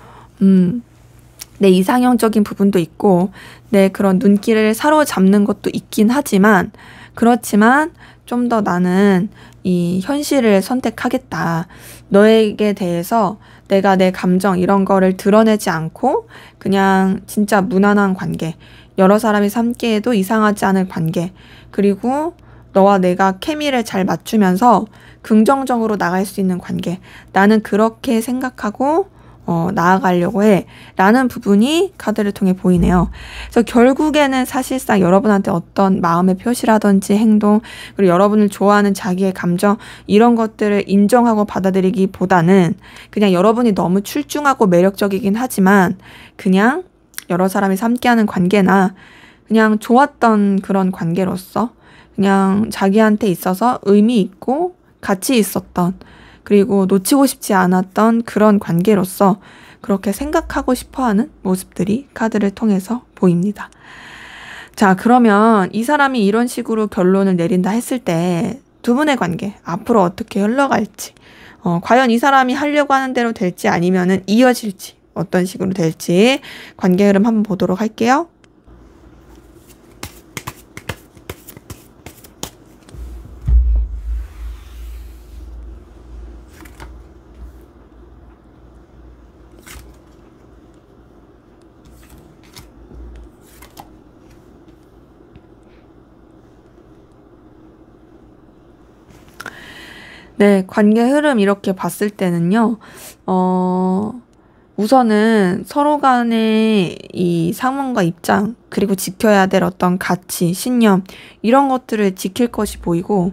Speaker 1: 내 이상형적인 부분도 있고 내 그런 눈길을 사로잡는 것도 있긴 하지만 그렇지만 좀 더 나는 이 현실을 선택하겠다. 너에게 대해서 내가 내 감정 이런 거를 드러내지 않고 그냥 진짜 무난한 관계, 여러 사람이 함께해도 이상하지 않을 관계, 그리고 너와 내가 케미를 잘 맞추면서 긍정적으로 나갈 수 있는 관계, 나는 그렇게 생각하고 나아가려고 해 라는 부분이 카드를 통해 보이네요. 그래서 결국에는 사실상 여러분한테 어떤 마음의 표시라든지 행동, 그리고 여러분을 좋아하는 자기의 감정 이런 것들을 인정하고 받아들이기보다는 그냥 여러분이 너무 출중하고 매력적이긴 하지만 그냥 여러 사람이 함께하는 관계나 그냥 좋았던 그런 관계로서 그냥 자기한테 있어서 의미 있고 가치 있었던, 그리고 놓치고 싶지 않았던 그런 관계로서 그렇게 생각하고 싶어하는 모습들이 카드를 통해서 보입니다. 자, 그러면 이 사람이 이런 식으로 결론을 내린다 했을 때 두 분의 관계 앞으로 어떻게 흘러갈지, 과연 이 사람이 하려고 하는 대로 될지 아니면은 이어질지 어떤 식으로 될지 관계 흐름 한번 보도록 할게요. 네, 관계 흐름 이렇게 봤을 때는요, 우선은 서로 간의 이 상황과 입장, 그리고 지켜야 될 어떤 가치, 신념, 이런 것들을 지킬 것이 보이고,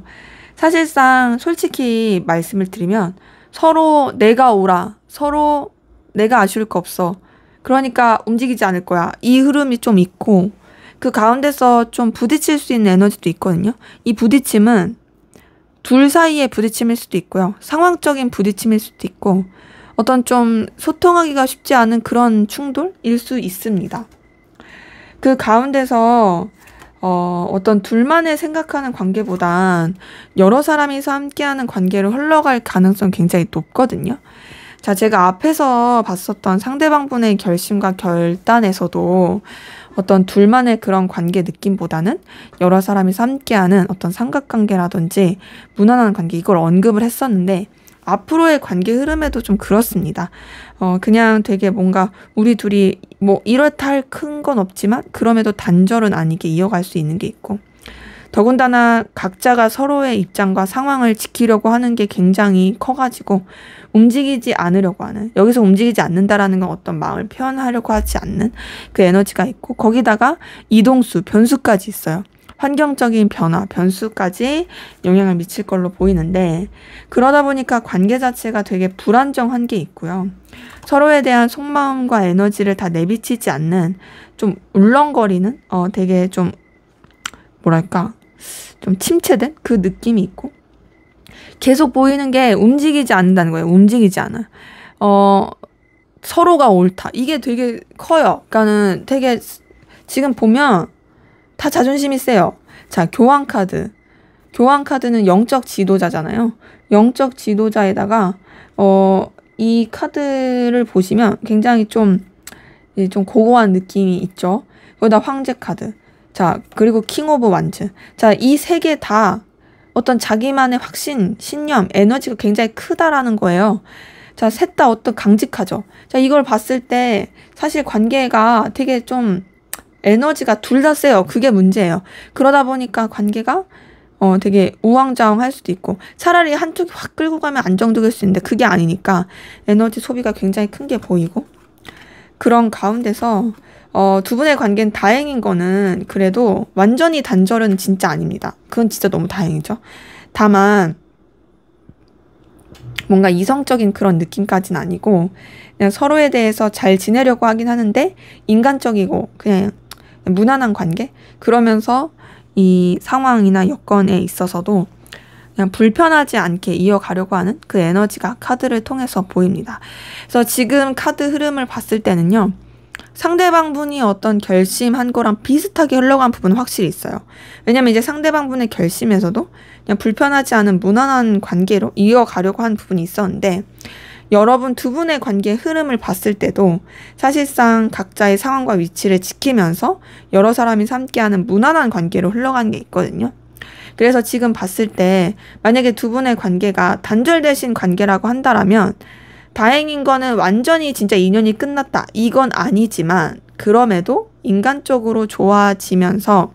Speaker 1: 사실상 솔직히 말씀을 드리면, 서로 내가 오라, 서로 내가 아쉬울 거 없어. 그러니까 움직이지 않을 거야. 이 흐름이 좀 있고, 그 가운데서 좀 부딪힐 수 있는 에너지도 있거든요. 이 부딪힘은 둘 사이의 부딪힘일 수도 있고요. 상황적인 부딪힘일 수도 있고, 어떤 좀 소통하기가 쉽지 않은 그런 충돌일 수 있습니다. 그 가운데서 어떤 둘만의 생각하는 관계보단 여러 사람이서 함께하는 관계로 흘러갈 가능성이 굉장히 높거든요. 자, 제가 앞에서 봤었던 상대방분의 결심과 결단에서도 어떤 둘만의 그런 관계 느낌보다는 여러 사람이서 함께하는 어떤 삼각관계라든지 무난한 관계, 이걸 언급을 했었는데, 앞으로의 관계 흐름에도 좀 그렇습니다. 그냥 되게 뭔가 우리 둘이 뭐 이렇다 할 큰 건 없지만 그럼에도 단절은 아니게 이어갈 수 있는 게 있고, 더군다나 각자가 서로의 입장과 상황을 지키려고 하는 게 굉장히 커가지고 움직이지 않으려고 하는, 여기서 움직이지 않는다라는 건 어떤 마음을 표현하려고 하지 않는 그 에너지가 있고, 거기다가 이동수, 변수까지 있어요. 환경적인 변화, 변수까지 영향을 미칠 걸로 보이는데, 그러다 보니까 관계 자체가 되게 불안정한 게 있고요. 서로에 대한 속마음과 에너지를 다 내비치지 않는, 좀 울렁거리는, 되게 좀 뭐랄까, 좀 침체된 그 느낌이 있고, 계속 보이는 게 움직이지 않는다는 거예요. 움직이지 않아. 서로가 옳다. 이게 되게 커요. 그러니까는 되게 지금 보면 다 자존심이 세요. 자, 교황 카드. 교황 카드는 영적 지도자잖아요. 영적 지도자에다가 이 카드를 보시면 굉장히 좀 고고한 느낌이 있죠. 거기다 황제 카드. 자, 그리고 킹 오브 완즈. 자, 이 세 개 다 어떤 자기만의 확신, 신념, 에너지가 굉장히 크다라는 거예요. 자, 셋 다 어떤 강직하죠. 자, 이걸 봤을 때 사실 관계가 되게 좀 에너지가 둘 다 세요. 그게 문제예요. 그러다 보니까 관계가 되게 우왕좌왕할 수도 있고, 차라리 한쪽이 확 끌고 가면 안정적일 수 있는데 그게 아니니까 에너지 소비가 굉장히 큰 게 보이고, 그런 가운데서 두 분의 관계는 다행인 거는 그래도 완전히 단절은 진짜 아닙니다. 그건 진짜 너무 다행이죠. 다만 뭔가 이성적인 그런 느낌까지는 아니고, 그냥 서로에 대해서 잘 지내려고 하긴 하는데 인간적이고 그냥 무난한 관계? 그러면서 이 상황이나 여건에 있어서도 그냥 불편하지 않게 이어가려고 하는 그 에너지가 카드를 통해서 보입니다. 그래서 지금 카드 흐름을 봤을 때는요, 상대방 분이 어떤 결심한 거랑 비슷하게 흘러간 부분은 확실히 있어요. 왜냐면 이제 상대방 분의 결심에서도 그냥 불편하지 않은 무난한 관계로 이어가려고 한 부분이 있었는데, 여러분 두 분의 관계의 흐름을 봤을 때도 사실상 각자의 상황과 위치를 지키면서 여러 사람이 함께하는 무난한 관계로 흘러가는 게 있거든요. 그래서 지금 봤을 때 만약에 두 분의 관계가 단절되신 관계라고 한다라면, 다행인 거는 완전히 진짜 인연이 끝났다, 이건 아니지만 그럼에도 인간적으로 좋아지면서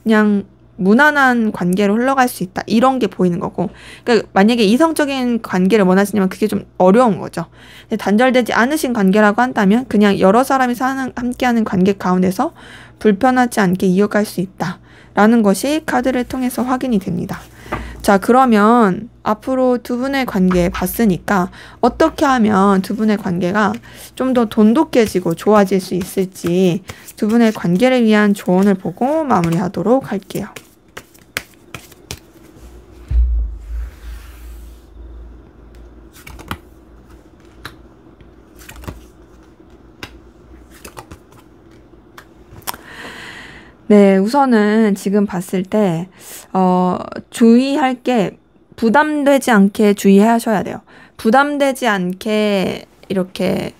Speaker 1: 그냥 무난한 관계로 흘러갈 수 있다, 이런 게 보이는 거고, 그러니까 만약에 이성적인 관계를 원하시냐면 그게 좀 어려운 거죠. 단절되지 않으신 관계라고 한다면 그냥 여러 사람이 함께하는 관계 가운데서 불편하지 않게 이어갈 수 있다라는 것이 카드를 통해서 확인이 됩니다. 자, 그러면 앞으로 두 분의 관계 봤으니까 어떻게 하면 두 분의 관계가 좀 더 돈독해지고 좋아질 수 있을지 두 분의 관계를 위한 조언을 보고 마무리하도록 할게요. 네, 우선은 지금 봤을 때 주의할 게, 부담되지 않게 주의하셔야 돼요. 부담되지 않게 이렇게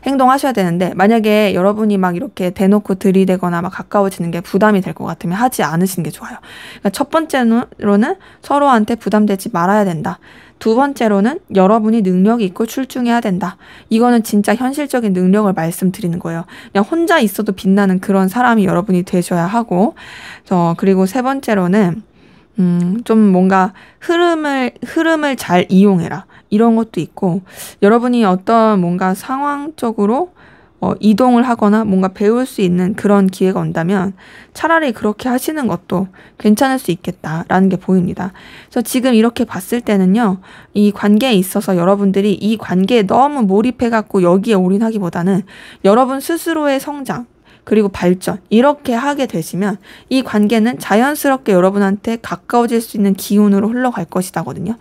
Speaker 1: 행동하셔야 되는데, 만약에 여러분이 막 이렇게 대놓고 들이대거나 막 가까워지는 게 부담이 될 것 같으면 하지 않으시는 게 좋아요. 그러니까 첫 번째로는 서로한테 부담되지 말아야 된다. 두 번째로는 여러분이 능력이 있고 출중해야 된다. 이거는 진짜 현실적인 능력을 말씀드리는 거예요. 그냥 혼자 있어도 빛나는 그런 사람이 여러분이 되셔야 하고, 그리고 세 번째로는 좀 뭔가 흐름을 잘 이용해라. 이런 것도 있고, 여러분이 어떤 뭔가 상황적으로 이동을 하거나 뭔가 배울 수 있는 그런 기회가 온다면 차라리 그렇게 하시는 것도 괜찮을 수 있겠다라는 게 보입니다. 그래서 지금 이렇게 봤을 때는요, 이 관계에 있어서 여러분들이 이 관계에 너무 몰입해갖고 여기에 올인하기보다는 여러분 스스로의 성장, 그리고 발전, 이렇게 하게 되시면 이 관계는 자연스럽게 여러분한테 가까워질 수 있는 기운으로 흘러갈 것이다거든요.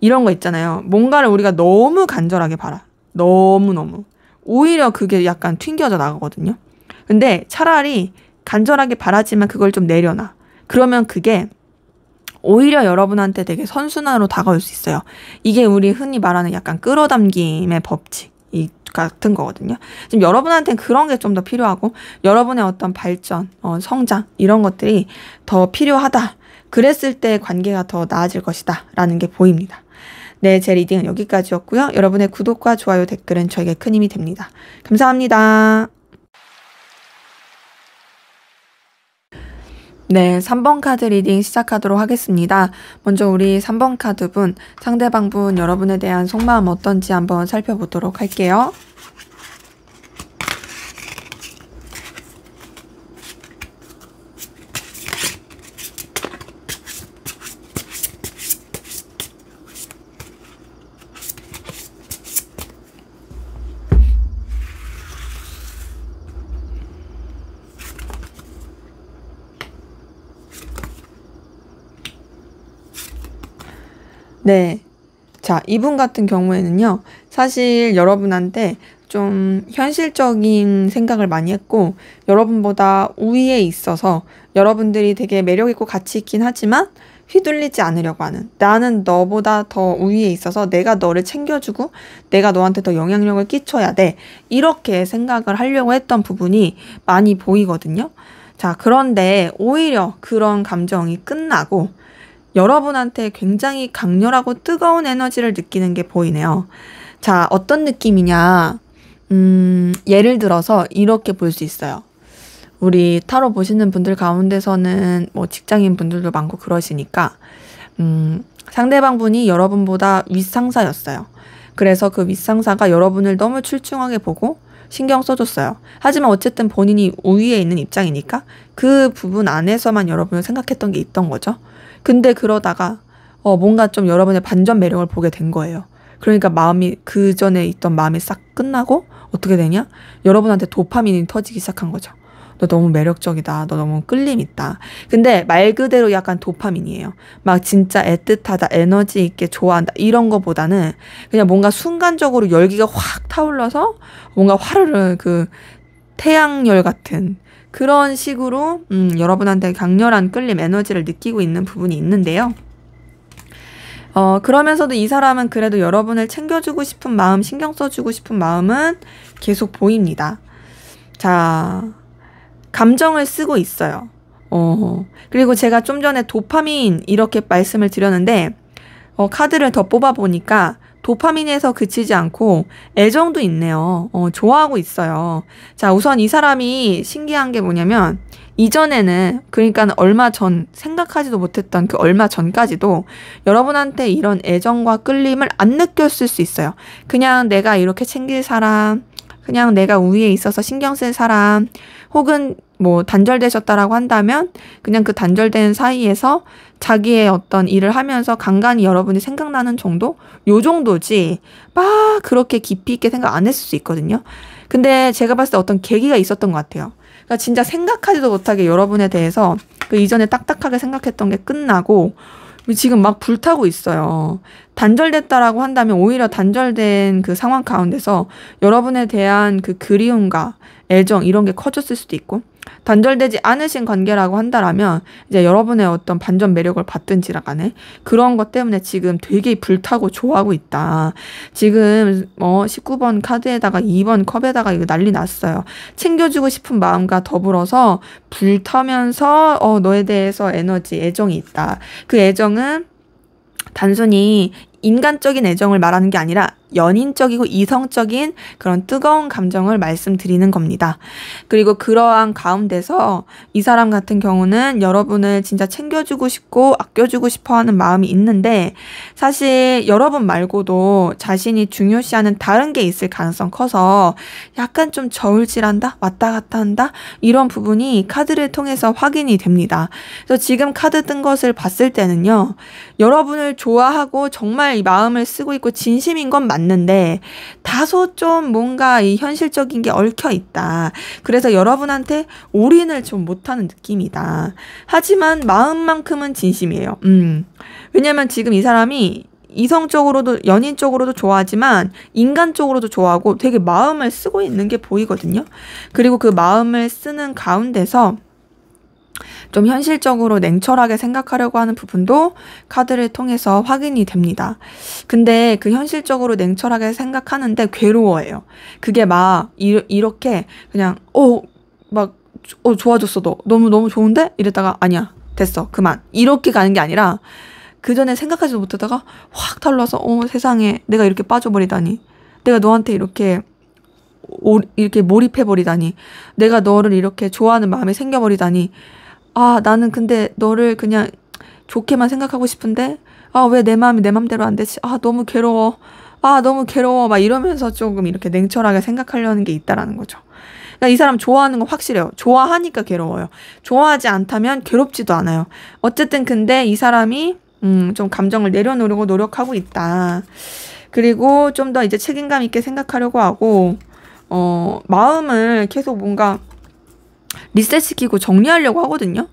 Speaker 1: 이런 거 있잖아요. 뭔가를 우리가 너무 간절하게 바라. 너무너무. 오히려 그게 약간 튕겨져 나가거든요. 근데 차라리 간절하게 바라지만 그걸 좀 내려놔. 그러면 그게 오히려 여러분한테 되게 선순환으로 다가올 수 있어요. 이게 우리 흔히 말하는 약간 끌어당김의 법칙 같은 거거든요. 지금 여러분한테는 그런 게 좀 더 필요하고 여러분의 어떤 발전, 성장 이런 것들이 더 필요하다. 그랬을 때 관계가 더 나아질 것이다 라는 게 보입니다. 네, 제 리딩은 여기까지였고요. 여러분의 구독과 좋아요, 댓글은 저에게 큰 힘이 됩니다. 감사합니다. 네, 3번 카드 리딩 시작하도록 하겠습니다. 먼저 우리 3번 카드분, 상대방분 여러분에 대한 속마음 어떤지 한번 살펴보도록 할게요. 네. 자, 이분 같은 경우에는요, 사실 여러분한테 좀 현실적인 생각을 많이 했고, 여러분보다 우위에 있어서 여러분들이 되게 매력있고 가치 있긴 하지만 휘둘리지 않으려고 하는, 나는 너보다 더 우위에 있어서 내가 너를 챙겨주고 내가 너한테 더 영향력을 끼쳐야 돼. 이렇게 생각을 하려고 했던 부분이 많이 보이거든요. 자, 그런데 오히려 그런 감정이 끝나고 여러분한테 굉장히 강렬하고 뜨거운 에너지를 느끼는 게 보이네요. 자, 어떤 느낌이냐. 예를 들어서 이렇게 볼 수 있어요. 우리 타로 보시는 분들 가운데서는 뭐 직장인 분들도 많고 그러시니까, 상대방 분이 여러분보다 윗상사였어요. 그래서 그 윗상사가 여러분을 너무 출중하게 보고 신경 써줬어요. 하지만 어쨌든 본인이 우위에 있는 입장이니까 그 부분 안에서만 여러분을 생각했던 게 있던 거죠. 근데 그러다가 뭔가 좀 여러분의 반전 매력을 보게 된 거예요. 그러니까 마음이, 그 전에 있던 마음이 싹 끝나고 어떻게 되냐? 여러분한테 도파민이 터지기 시작한 거죠. 너 너무 매력적이다. 너 너무 끌림 있다. 근데 말 그대로 약간 도파민이에요. 막 진짜 애틋하다, 에너지 있게 좋아한다 이런 거보다는 그냥 뭔가 순간적으로 열기가 확 타올라서 뭔가 화르르 그 태양열 같은 그런 식으로 여러분한테 강렬한 끌림, 에너지를 느끼고 있는 부분이 있는데요. 그러면서도 이 사람은 그래도 여러분을 챙겨주고 싶은 마음, 신경 써주고 싶은 마음은 계속 보입니다. 자, 감정을 쓰고 있어요. 그리고 제가 좀 전에 도파민 이렇게 말씀을 드렸는데, 카드를 더 뽑아보니까 도파민에서 그치지 않고 애정도 있네요. 좋아하고 있어요. 자, 우선 이 사람이 신기한 게 뭐냐면, 이전에는, 그러니까 얼마 전, 생각하지도 못했던 그 얼마 전까지도 여러분한테 이런 애정과 끌림을 안 느꼈을 수 있어요. 그냥 내가 이렇게 챙길 사람, 그냥 내가 우위에 있어서 신경 쓸 사람, 혹은 뭐 단절되셨다라고 한다면 그냥 그 단절된 사이에서 자기의 어떤 일을 하면서 간간히 여러분이 생각나는 정도? 요 정도지 막 그렇게 깊이 있게 생각 안 했을 수 있거든요. 근데 제가 봤을 때 어떤 계기가 있었던 것 같아요. 그러니까 진짜 생각하지도 못하게 여러분에 대해서 그 이전에 딱딱하게 생각했던 게 끝나고 지금 막 불타고 있어요. 단절됐다라고 한다면 오히려 단절된 그 상황 가운데서 여러분에 대한 그 그리움과 애정 이런 게 커졌을 수도 있고, 단절되지 않으신 관계라고 한다라면 이제 여러분의 어떤 반전 매력을 받든지라 간에 그런 것 때문에 지금 되게 불타고 좋아하고 있다. 지금 19번 카드에다가 2번 컵에다가 이거 난리 났어요. 챙겨주고 싶은 마음과 더불어서 불타면서 너에 대해서 에너지, 애정이 있다. 그 애정은 단순히 인간적인 애정을 말하는 게 아니라 연인적이고 이성적인 그런 뜨거운 감정을 말씀드리는 겁니다. 그리고 그러한 가운데서 이 사람 같은 경우는 여러분을 진짜 챙겨주고 싶고 아껴주고 싶어 하는 마음이 있는데 사실 여러분 말고도 자신이 중요시하는 다른 게 있을 가능성 커서 약간 좀 저울질한다? 왔다 갔다 한다? 이런 부분이 카드를 통해서 확인이 됩니다. 그래서 지금 카드 뜬 것을 봤을 때는요. 여러분을 좋아하고 정말 이 마음을 쓰고 있고 진심인 건 맞는데 다소 좀 뭔가 이 현실적인 게 얽혀 있다. 그래서 여러분한테 올인을 좀 못하는 느낌이다. 하지만 마음만큼은 진심이에요. 왜냐면 지금 이 사람이 이성적으로도 연인적으로도 좋아하지만 인간적으로도 좋아하고 되게 마음을 쓰고 있는 게 보이거든요. 그리고 그 마음을 쓰는 가운데서 좀 현실적으로 냉철하게 생각하려고 하는 부분도 카드를 통해서 확인이 됩니다. 근데 그 현실적으로 냉철하게 생각하는데 괴로워해요. 그게 막 이렇게 그냥 좋아졌어 너 너무 좋은데? 이랬다가 아니야 됐어 그만 이렇게 가는 게 아니라 그 전에 생각하지도 못하다가 확 달라서 세상에 내가 이렇게 빠져버리다니 내가 너한테 이렇게 몰입해버리다니 내가 너를 이렇게 좋아하는 마음이 생겨버리다니 나는 근데 너를 그냥 좋게만 생각하고 싶은데 왜 내 마음이 내 맘대로 안 되지? 너무 괴로워. 너무 괴로워. 막 이러면서 조금 이렇게 냉철하게 생각하려는 게 있다라는 거죠. 그러니까 이 사람 좋아하는 건 확실해요. 좋아하니까 괴로워요. 좋아하지 않다면 괴롭지도 않아요. 어쨌든 근데 이 사람이 좀 감정을 내려놓으려고 노력하고 있다. 그리고 좀 더 이제 책임감 있게 생각하려고 하고 마음을 계속 뭔가 리셋시키고 정리하려고 하거든요.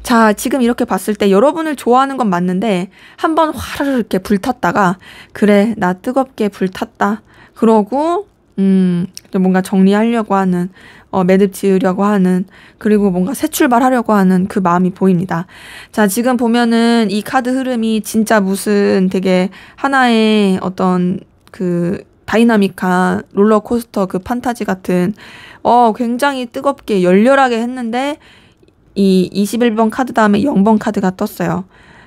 Speaker 1: 자, 지금 이렇게 봤을 때 여러분을 좋아하는 건 맞는데 한번 화르르 이렇게 불탔다가 그래, 나 뜨겁게 불탔다. 그러고 뭔가 정리하려고 하는 매듭 지으려고 하는 그리고 뭔가 새 출발하려고 하는 그 마음이 보입니다. 자, 지금 보면은 이 카드 흐름이 진짜 무슨 되게 하나의 어떤 그 다이나믹한 롤러코스터 그 판타지 같은 굉장히 뜨겁게 열렬하게 했는데 이 21번 카드 다음에 0번 카드가 떴어요.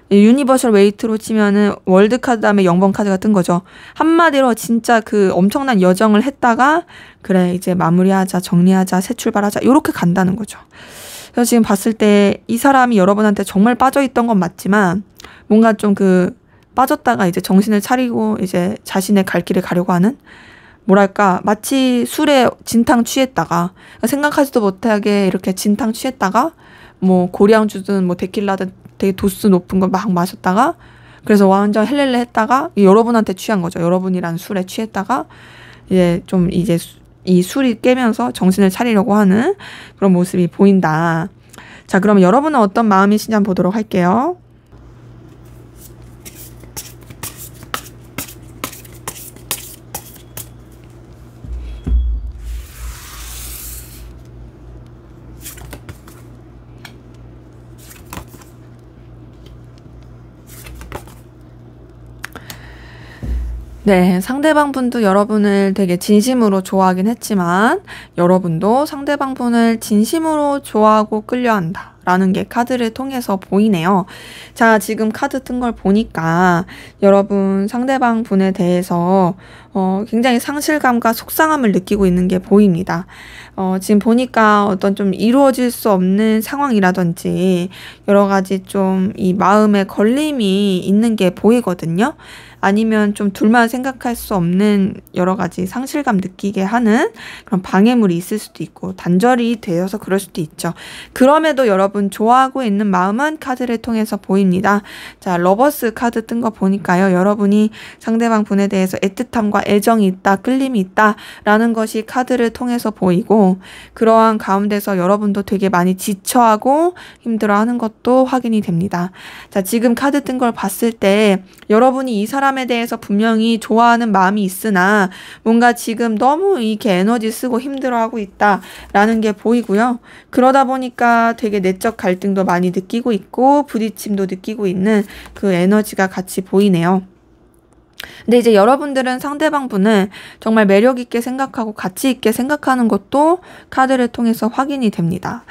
Speaker 1: 유니버셜 웨이트로 치면은 월드 카드 다음에 0번 카드가 뜬 거죠. 한마디로 진짜 그 엄청난 여정을 했다가 그래 이제 마무리하자 정리하자 새 출발하자 이렇게 간다는 거죠. 그래서 지금 봤을 때 이 사람이 여러분한테 정말 빠져있던 건 맞지만 뭔가 좀 빠졌다가 이제 정신을 차리고 이제 자신의 갈 길을 가려고 하는 뭐랄까 마치 술에 진탕 취했다가 생각하지도 못하게 이렇게 진탕 취했다가 뭐 고량주든 뭐 데킬라든 되게 도수 높은 거 막 마셨다가 그래서 완전 헬렐레 했다가 여러분한테 취한 거죠. 여러분이란 술에 취했다가 이제 좀 이제 이 술이 깨면서 정신을 차리려고 하는 그런 모습이 보인다. 자, 그러면 여러분은 어떤 마음이신지 한번 보도록 할게요. 네, 상대방 분도 여러분을 되게 진심으로 좋아하긴 했지만 여러분도 상대방 분을 진심으로 좋아하고 끌려한다 라는 게 카드를 통해서 보이네요. 자, 지금 카드 뜬 걸 보니까 여러분 상대방 분에 대해서 굉장히 상실감과 속상함을 느끼고 있는 게 보입니다. 지금 보니까 어떤 좀 이루어질 수 없는 상황이라든지 여러 가지 좀 이 마음에 걸림이 있는 게 보이거든요. 아니면 좀 둘만 생각할 수 없는 여러 가지 상실감 느끼게 하는 그런 방해물이 있을 수도 있고 단절이 되어서 그럴 수도 있죠. 그럼에도 여러분 좋아하고 있는 마음은 카드를 통해서 보입니다. 자, 러버스 카드 뜬 거 보니까요. 여러분이 상대방 분에 대해서 애틋함과 애정이 있다, 끌림이 있다 라는 것이 카드를 통해서 보이고 그러한 가운데서 여러분도 되게 많이 지쳐하고 힘들어하는 것도 확인이 됩니다. 자, 지금 카드 뜬 걸 봤을 때 여러분이 이 사람에 대해서 분명히 좋아하는 마음이 있으나 뭔가 지금 너무 이렇게 에너지 쓰고 힘들어하고 있다라는 게 보이고요. 그러다 보니까 되게 내적 갈등도 많이 느끼고 있고 부딪힘도 느끼고 있는 그 에너지가 같이 보이네요. 근데 이제 여러분들은 상대방 분을 정말 매력 있게 생각하고 가치 있게 생각하는 것도 카드를 통해서 확인이 됩니다.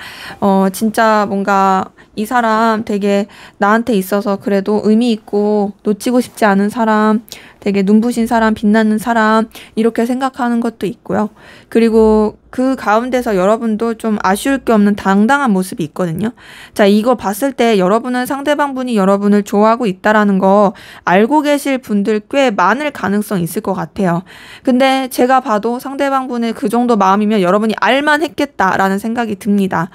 Speaker 1: 진짜 뭔가 이 사람 되게 나한테 있어서 그래도 의미 있고 놓치고 싶지 않은 사람, 되게 눈부신 사람, 빛나는 사람, 이렇게 생각하는 것도 있고요. 그리고 그 가운데서 여러분도 좀 아쉬울 게 없는 당당한 모습이 있거든요. 자, 이거 봤을 때 여러분은 상대방 분이 여러분을 좋아하고 있다라는 거 알고 계실 분들 꽤 많을 가능성이 있을 것 같아요. 근데 제가 봐도 상대방 분의 그 정도 마음이면 여러분이 알만 했겠다라는 생각이 듭니다.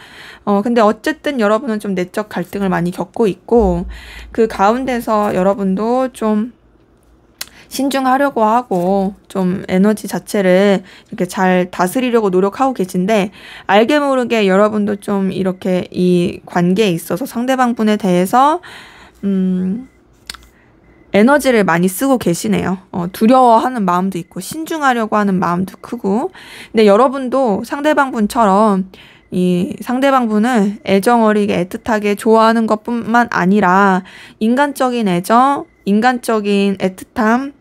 Speaker 1: 근데 어쨌든 여러분은 좀 내적 갈등을 많이 겪고 있고, 그 가운데서 여러분도 좀 신중하려고 하고 좀 에너지 자체를 이렇게 잘 다스리려고 노력하고 계신데, 알게 모르게 여러분도 좀 이렇게 이 관계에 있어서 상대방 분에 대해서 에너지를 많이 쓰고 계시네요. 두려워하는 마음도 있고 신중하려고 하는 마음도 크고. 근데 여러분도 상대방 분처럼 이 상대방 분을 애정어리게 애틋하게 좋아하는 것뿐만 아니라 인간적인 애정, 인간적인 애틋함,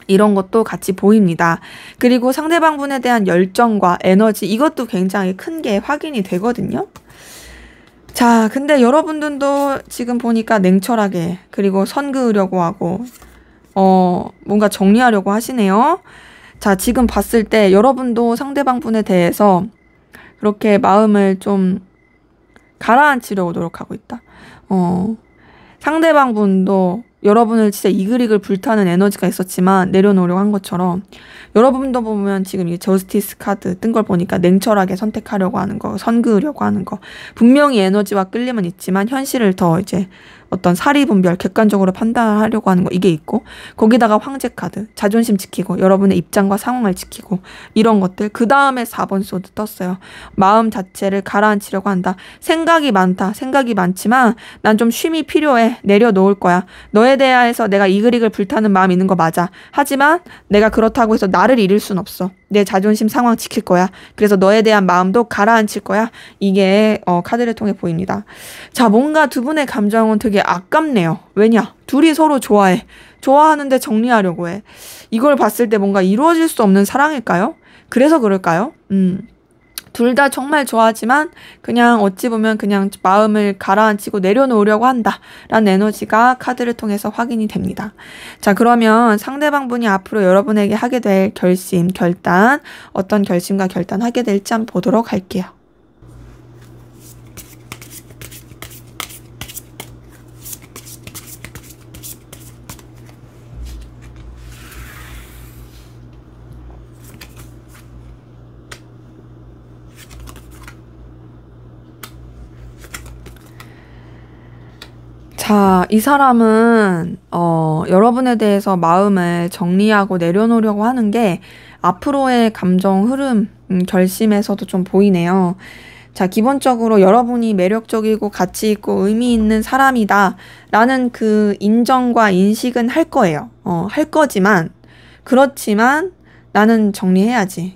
Speaker 1: 이런 것도 같이 보입니다. 그리고 상대방 분에 대한 열정과 에너지, 이것도 굉장히 큰 게 확인이 되거든요. 자, 근데 여러분들도 지금 보니까 냉철하게, 그리고 선 그으려고 하고 뭔가 정리하려고 하시네요. 자, 지금 봤을 때 여러분도 상대방 분에 대해서 그렇게 마음을 좀 가라앉히려고 노력하고 있다. 상대방 분도 여러분을 진짜 이글이글 불타는 에너지가 있었지만 내려놓으려고 한 것처럼, 여러분도 보면 지금 이 저스티스 카드 뜬 걸 보니까 냉철하게 선택하려고 하는 거, 선 그으려고 하는 거, 분명히 에너지와 끌림은 있지만 현실을 더 이제 어떤 사리분별, 객관적으로 판단하려고 하는 거, 이게 있고, 거기다가 황제 카드, 자존심 지키고 여러분의 입장과 상황을 지키고, 이런 것들. 그 다음에 4번 소드 떴어요. 마음 자체를 가라앉히려고 한다. 생각이 많다. 생각이 많지만 난 좀 쉼이 필요해. 내려놓을 거야. 너에 대해서 내가 이글이글 불타는 마음이 있는 거 맞아. 하지만 내가 그렇다고 해서 나를 잃을 순 없어. 내 자존심 상황 지킬 거야. 그래서 너에 대한 마음도 가라앉힐 거야. 이게 카드를 통해 보입니다. 자, 뭔가 두 분의 감정은 되게 아깝네요. 왜냐? 둘이 서로 좋아해. 좋아하는데 정리하려고 해. 이걸 봤을 때 뭔가 이루어질 수 없는 사랑일까요? 그래서 그럴까요? 둘 다 정말 좋아하지만 그냥 어찌 보면 그냥 마음을 가라앉히고 내려놓으려고 한다라는 에너지가 카드를 통해서 확인이 됩니다. 자, 그러면 상대방 분이 앞으로 여러분에게 하게 될 결심, 결단, 어떤 결심과 결단하게 될지 한번 보도록 할게요. 자, 이 사람은 여러분에 대해서 마음을 정리하고 내려놓으려고 하는 게 앞으로의 감정 흐름, 결심에서도 좀 보이네요. 자, 기본적으로 여러분이 매력적이고 가치 있고 의미 있는 사람이다 라는 그 인정과 인식은 할 거예요. 할 거지만, 그렇지만 나는 정리해야지.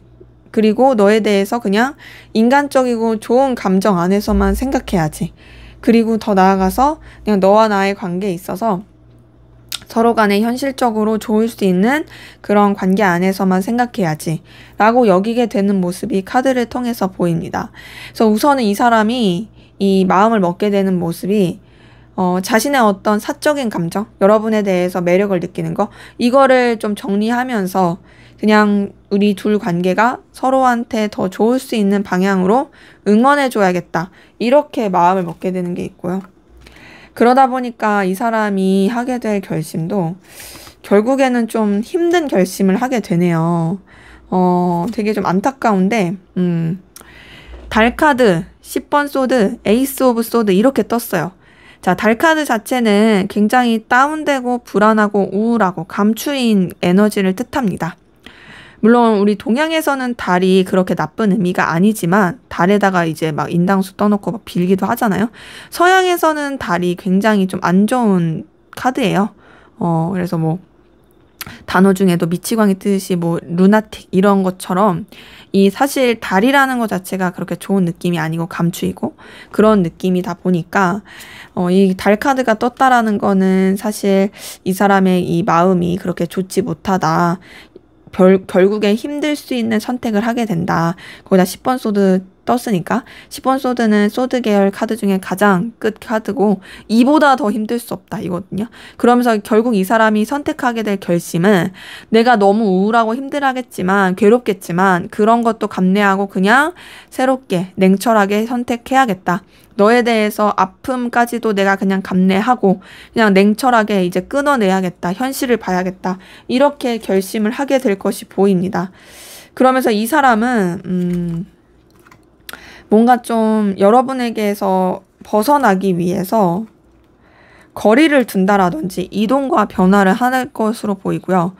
Speaker 1: 그리고 너에 대해서 그냥 인간적이고 좋은 감정 안에서만 생각해야지. 그리고 더 나아가서 그냥 너와 나의 관계에 있어서 서로 간에 현실적으로 좋을 수 있는 그런 관계 안에서만 생각해야지 라고 여기게 되는 모습이 카드를 통해서 보입니다. 그래서 우선은 이 사람이 이 마음을 먹게 되는 모습이 자신의 어떤 사적인 감정, 여러분에 대해서 매력을 느끼는 거, 이거를 좀 정리하면서 그냥 우리 둘 관계가 서로한테 더 좋을 수 있는 방향으로 응원해줘야겠다, 이렇게 마음을 먹게 되는 게 있고요. 그러다 보니까 이 사람이 하게 될 결심도 결국에는 좀 힘든 결심을 하게 되네요. 되게 좀 안타까운데, 달 카드, 10번 소드, 에이스 오브 소드 이렇게 떴어요. 자, 달 카드 자체는 굉장히 다운되고 불안하고 우울하고 감추인 에너지를 뜻합니다. 물론 우리 동양에서는 달이 그렇게 나쁜 의미가 아니지만 달에다가 이제 막 인당수 떠놓고 막 빌기도 하잖아요. 서양에서는 달이 굉장히 좀 안 좋은 카드예요. 그래서 뭐 단어 중에도 미치광이 뜻이 뭐 루나틱 이런 것처럼 이 사실 달이라는 것 자체가 그렇게 좋은 느낌이 아니고 감추이고 그런 느낌이다 보니까 이 달 카드가 떴다라는 거는 사실 이 사람의 이 마음이 그렇게 좋지 못하다. 결국에 힘들 수 있는 선택을 하게 된다. 거기다 10번 소드 떴으니까 10번 소드는 소드 계열 카드 중에 가장 끝 카드고 이보다 더 힘들 수 없다 이거든요. 그러면서 결국 이 사람이 선택하게 될 결심은 내가 너무 우울하고 힘들하겠지만 괴롭겠지만 그런 것도 감내하고 그냥 새롭게 냉철하게 선택해야겠다. 너에 대해서 아픔까지도 내가 그냥 감내하고 그냥 냉철하게 이제 끊어내야겠다. 현실을 봐야겠다. 이렇게 결심을 하게 될 것이 보입니다. 그러면서 이 사람은 뭔가 좀 여러분에게서 벗어나기 위해서 거리를 둔다라든지 이동과 변화를 할 것으로 보이고요.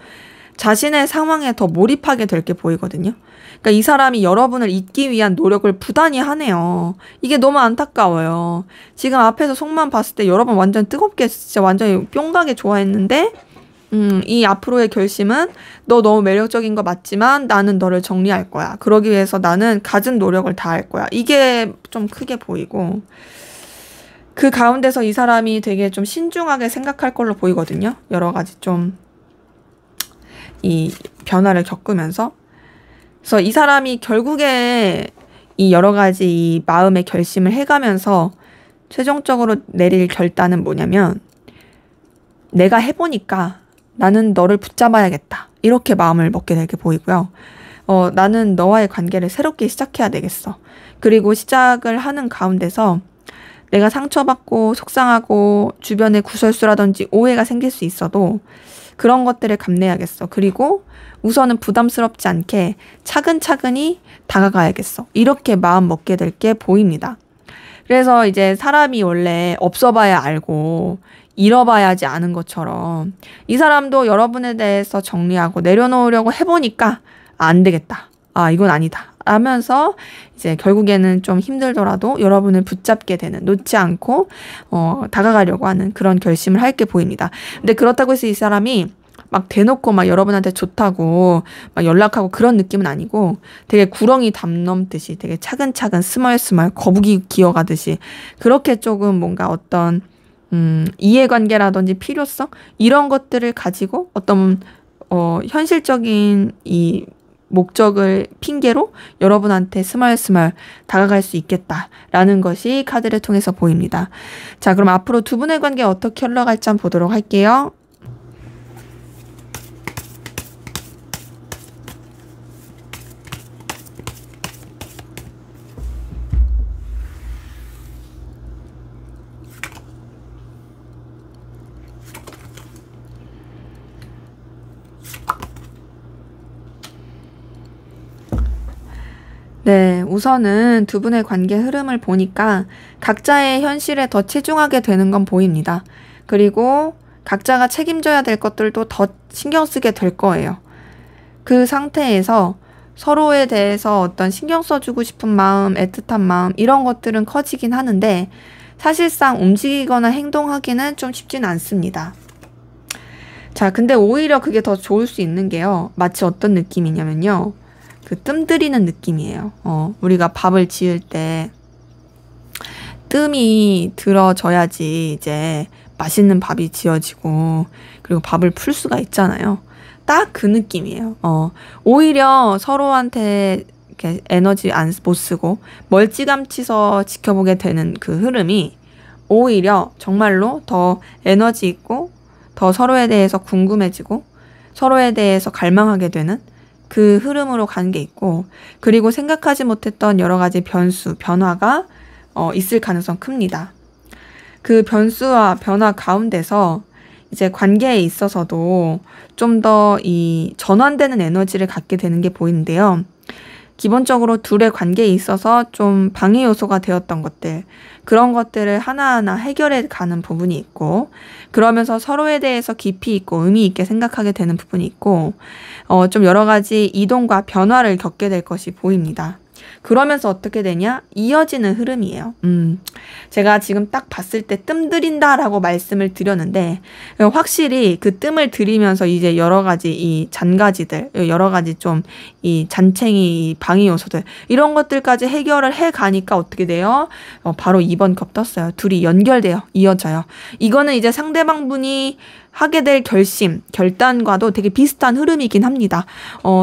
Speaker 1: 자신의 상황에 더 몰입하게 될 게 보이거든요. 그러니까 이 사람이 여러분을 잊기 위한 노력을 부단히 하네요. 이게 너무 안타까워요. 지금 앞에서 속만 봤을 때 여러분 완전 뜨겁게 진짜 완전히 뿅가게 좋아했는데 이 앞으로의 결심은 너 너무 매력적인 거 맞지만 나는 너를 정리할 거야. 그러기 위해서 나는 갖은 노력을 다할 거야. 이게 좀 크게 보이고 그 가운데서 이 사람이 되게 좀 신중하게 생각할 걸로 보이거든요. 여러 가지 좀 이 변화를 겪으면서. 그래서 이 사람이 결국에 이 여러 가지 이 마음의 결심을 해가면서 최종적으로 내릴 결단은 뭐냐면 내가 해보니까 나는 너를 붙잡아야겠다. 이렇게 마음을 먹게 되게 보이고요. 나는 너와의 관계를 새롭게 시작해야 되겠어. 그리고 시작을 하는 가운데서 내가 상처받고 속상하고 주변에 구설수라든지 오해가 생길 수 있어도 그런 것들을 감내해야겠어. 그리고 우선은 부담스럽지 않게 차근차근히 다가가야겠어. 이렇게 마음 먹게 될 게 보입니다. 그래서 이제 사람이 원래 없어봐야 알고 잃어봐야지 아는 것처럼 이 사람도 여러분에 대해서 정리하고 내려놓으려고 해보니까 안 되겠다. 이건 아니다. 하면서 이제 결국에는 좀 힘들더라도 여러분을 붙잡게 되는, 놓지 않고 다가가려고 하는 그런 결심을 할 게 보입니다. 근데 그렇다고 해서 이 사람이 막 대놓고 막 여러분한테 좋다고 막 연락하고 그런 느낌은 아니고 되게 구렁이 담 넘듯이 되게 차근차근 스멀스멀 거북이 기어가듯이 그렇게 조금 뭔가 어떤 이해관계라든지 필요성 이런 것들을 가지고 어떤 현실적인 이 목적을 핑계로 여러분한테 스멀스멀 다가갈 수 있겠다라는 것이 카드를 통해서 보입니다. 자, 그럼 앞으로 두 분의 관계 어떻게 흘러갈지 한번 보도록 할게요. 네, 우선은 두 분의 관계 흐름을 보니까 각자의 현실에 더 치중하게 되는 건 보입니다. 그리고 각자가 책임져야 될 것들도 더 신경 쓰게 될 거예요. 그 상태에서 서로에 대해서 어떤 신경 써주고 싶은 마음, 애틋한 마음 이런 것들은 커지긴 하는데 사실상 움직이거나 행동하기는 좀 쉽진 않습니다. 자, 근데 오히려 그게 더 좋을 수 있는 게요. 마치 어떤 느낌이냐면요. 그 뜸들이는 느낌이에요. 우리가 밥을 지을 때 뜸이 들어져야지 이제 맛있는 밥이 지어지고 그리고 밥을 풀 수가 있잖아요. 딱 그 느낌이에요. 오히려 서로한테 이렇게 에너지 못 쓰고 멀찌감치서 지켜보게 되는 그 흐름이 오히려 정말로 더 에너지 있고 더 서로에 대해서 궁금해지고 서로에 대해서 갈망하게 되는 그 흐름으로 가는 게 있고 그리고 생각하지 못했던 여러 가지 변수, 변화가 있을 가능성 큽니다. 그 변수와 변화 가운데서 이제 관계에 있어서도 좀 더 이 전환되는 에너지를 갖게 되는 게 보이는데요. 기본적으로 둘의 관계에 있어서 좀 방해 요소가 되었던 것들, 그런 것들을 하나하나 해결해 가는 부분이 있고 그러면서 서로에 대해서 깊이 있고 의미 있게 생각하게 되는 부분이 있고 좀 여러 가지 이동과 변화를 겪게 될 것이 보입니다. 그러면서 어떻게 되냐? 이어지는 흐름이에요. 제가 지금 딱 봤을 때 뜸들인다라고 말씀을 드렸는데 확실히 그 뜸을 들이면서 이제 여러 가지 이 잔가지들, 여러 가지 좀 이 잔챙이 방해 요소들 이런 것들까지 해결을 해 가니까 어떻게 돼요? 바로 2번 컵 떴어요. 둘이 연결돼요. 이어져요. 이거는 이제 상대방 분이 하게 될 결단과도 되게 비슷한 흐름이긴 합니다.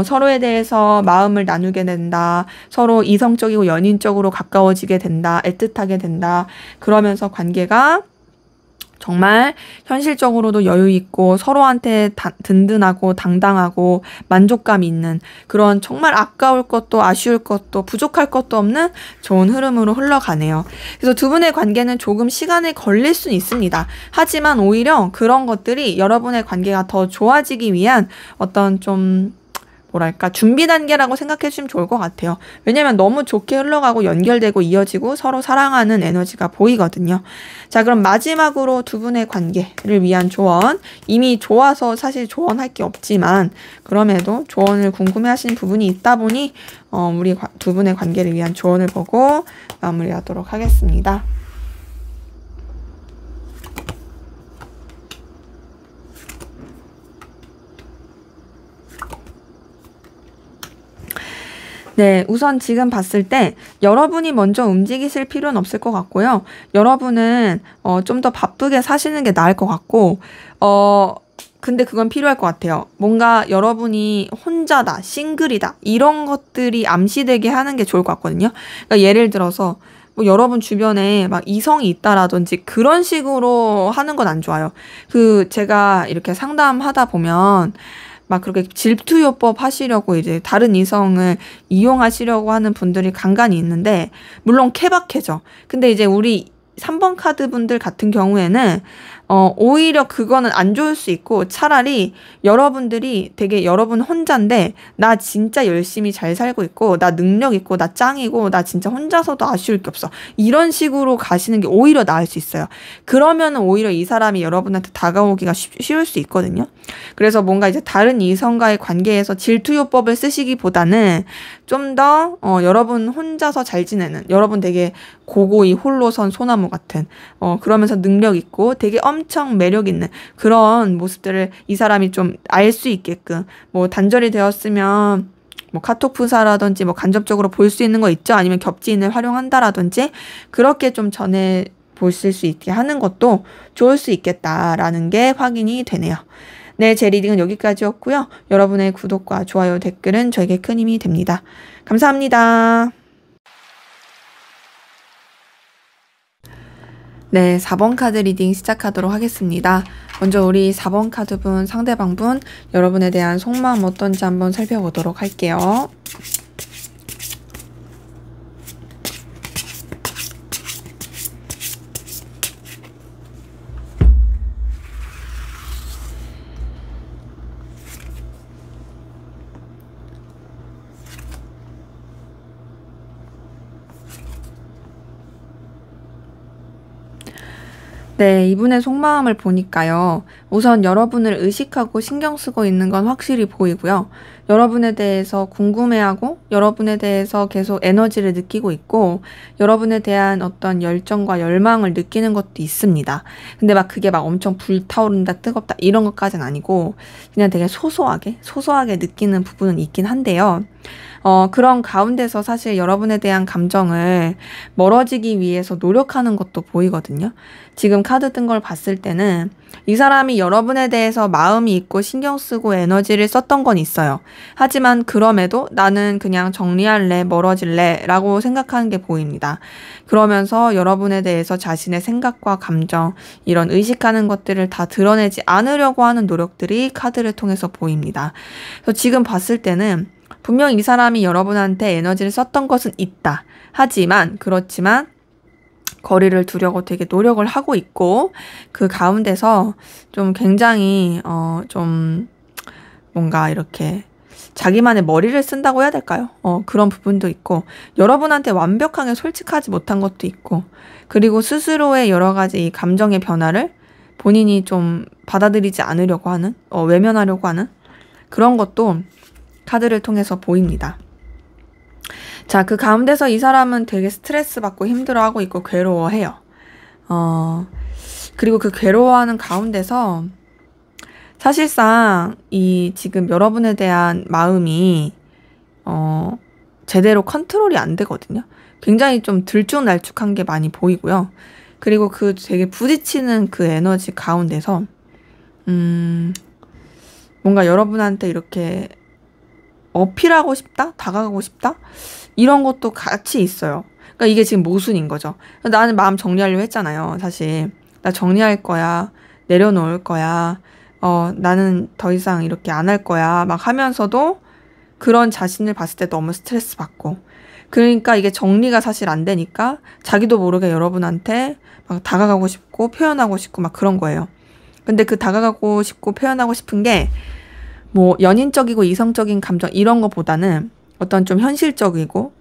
Speaker 1: 서로에 대해서 마음을 나누게 된다. 서로 이성적이고 연인적으로 가까워지게 된다. 애틋하게 된다. 그러면서 관계가 정말 현실적으로도 여유 있고 서로한테 든든하고 당당하고 만족감 있는 그런 정말 아까울 것도 아쉬울 것도 부족할 것도 없는 좋은 흐름으로 흘러가네요. 그래서 두 분의 관계는 조금 시간이 걸릴 수는 있습니다. 하지만 오히려 그런 것들이 여러분의 관계가 더 좋아지기 위한 어떤 좀 뭐랄까 준비 단계라고 생각해 주시면 좋을 것 같아요. 왜냐면 너무 좋게 흘러가고 연결되고 이어지고 서로 사랑하는 에너지가 보이거든요. 자, 그럼 마지막으로 두 분의 관계를 위한 조언. 이미 좋아서 사실 조언할 게 없지만 그럼에도 조언을 궁금해하시는 부분이 있다 보니 우리 두 분의 관계를 위한 조언을 보고 마무리하도록 하겠습니다. 네, 우선 지금 봤을 때 여러분이 먼저 움직이실 필요는 없을 것 같고요. 여러분은 좀 더 바쁘게 사시는 게 나을 것 같고 근데 그건 필요할 것 같아요. 뭔가 여러분이 혼자다, 싱글이다 이런 것들이 암시되게 하는 게 좋을 것 같거든요. 그러니까 예를 들어서 뭐 여러분 주변에 막 이성이 있다라든지 그런 식으로 하는 건 안 좋아요. 제가 이렇게 상담하다 보면 막 그렇게 질투요법 하시려고 이제 다른 이성을 이용하시려고 하는 분들이 간간이 있는데 물론 케바케죠. 근데 이제 우리 3번 카드 분들 같은 경우에는 오히려 그거는 안 좋을 수 있고 차라리 여러분들이 되게 여러분 혼자인데 나 진짜 열심히 잘 살고 있고 나 능력 있고 나 짱이고 나 진짜 혼자서도 아쉬울 게 없어. 이런 식으로 가시는 게 오히려 나을 수 있어요. 그러면은 오히려 이 사람이 여러분한테 다가오기가 쉬울 수 있거든요. 그래서 뭔가 이제 다른 이성과의 관계에서 질투요법을 쓰시기보다는 좀 더 여러분 혼자서 잘 지내는 여러분 되게 고고히 홀로 선 소나무 같은 그러면서 능력 있고 되게 엄청 매력 있는 그런 모습들을 이 사람이 좀 알 수 있게끔 뭐 단절이 되었으면 뭐 카톡 프사라든지 뭐 간접적으로 볼 수 있는 거 있죠. 아니면 겹지인을 활용한다라든지 그렇게 좀 전해 보실 수 있게 하는 것도 좋을 수 있겠다라는 게 확인이 되네요. 네, 제 리딩은 여기까지였고요. 여러분의 구독과 좋아요, 댓글은 저에게 큰 힘이 됩니다. 감사합니다. 네, 4번 카드 리딩 시작하도록 하겠습니다. 먼저 우리 4번 카드분, 상대방분, 여러분에 대한 속마음 어떤지 한번 살펴보도록 할게요. 네, 이분의 속마음을 보니까요. 우선 여러분을 의식하고 신경 쓰고 있는 건 확실히 보이고요. 여러분에 대해서 궁금해하고 여러분에 대해서 계속 에너지를 느끼고 있고 여러분에 대한 어떤 열정과 열망을 느끼는 것도 있습니다. 근데 막 그게 막 엄청 불타오른다, 뜨겁다 이런 것까지는 아니고 그냥 되게 소소하게 느끼는 부분은 있긴 한데요. 그런 가운데서 사실 여러분에 대한 감정을 멀어지기 위해서 노력하는 것도 보이거든요. 지금 카드 뜬 걸 봤을 때는 이 사람이 여러분에 대해서 마음이 있고 신경 쓰고 에너지를 썼던 건 있어요. 하지만 그럼에도 나는 그냥 정리할래, 멀어질래 라고 생각하는 게 보입니다. 그러면서 여러분에 대해서 자신의 생각과 감정, 이런 의식하는 것들을 다 드러내지 않으려고 하는 노력들이 카드를 통해서 보입니다. 그래서 지금 봤을 때는 분명 이 사람이 여러분한테 에너지를 썼던 것은 있다. 그렇지만 거리를 두려고 되게 노력을 하고 있고 그 가운데서 좀 굉장히 좀 뭔가 이렇게 자기만의 머리를 쓴다고 해야 될까요? 그런 부분도 있고 여러분한테 완벽하게 솔직하지 못한 것도 있고 그리고 스스로의 여러 가지 이 감정의 변화를 본인이 좀 받아들이지 않으려고 하는 외면하려고 하는 그런 것도 카드를 통해서 보입니다. 자, 그 가운데서 이 사람은 되게 스트레스 받고 힘들어하고 있고 괴로워해요. 그리고 그 괴로워하는 가운데서 사실상 이 지금 여러분에 대한 마음이 제대로 컨트롤이 안 되거든요. 굉장히 좀 들쭉날쭉한 게 많이 보이고요. 그리고 그 되게 부딪히는 그 에너지 가운데서 뭔가 여러분한테 이렇게 어필하고 싶다? 다가가고 싶다? 이런 것도 같이 있어요. 그러니까 이게 지금 모순인 거죠. 나는 마음 정리하려고 했잖아요. 사실 나 정리할 거야. 내려놓을 거야. 나는 더 이상 이렇게 안 할 거야. 막 하면서도 그런 자신을 봤을 때 너무 스트레스 받고. 그러니까 이게 정리가 사실 안 되니까 자기도 모르게 여러분한테 막 다가가고 싶고 표현하고 싶고 막 그런 거예요. 근데 그 다가가고 싶고 표현하고 싶은 게 뭐 연인적이고 이성적인 감정 이런 거보다는 어떤 좀 현실적이고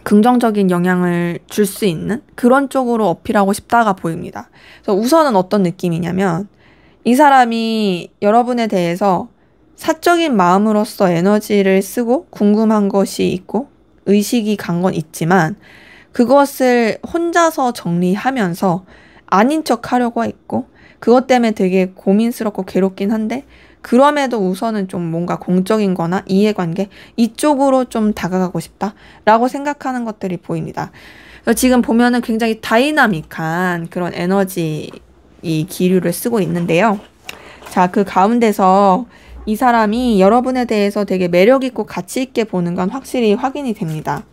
Speaker 1: 긍정적인 영향을 줄 수 있는 그런 쪽으로 어필하고 싶다가 보입니다. 그래서 우선은 어떤 느낌이냐면 이 사람이 여러분에 대해서 사적인 마음으로서 에너지를 쓰고 궁금한 것이 있고 의식이 간 건 있지만 그것을 혼자서 정리하면서 아닌 척 하려고 했고 그것 때문에 되게 고민스럽고 괴롭긴 한데 그럼에도 우선은 좀 뭔가 공적인 거나 이해관계 이쪽으로 좀 다가가고 싶다라고 생각하는 것들이 보입니다. 지금 보면은 굉장히 다이나믹한 그런 에너지 이 기류를 쓰고 있는데요. 자, 그 가운데서 이 사람이 여러분에 대해서 되게 매력있고 가치있게 보는 건 확실히 확인이 됩니다.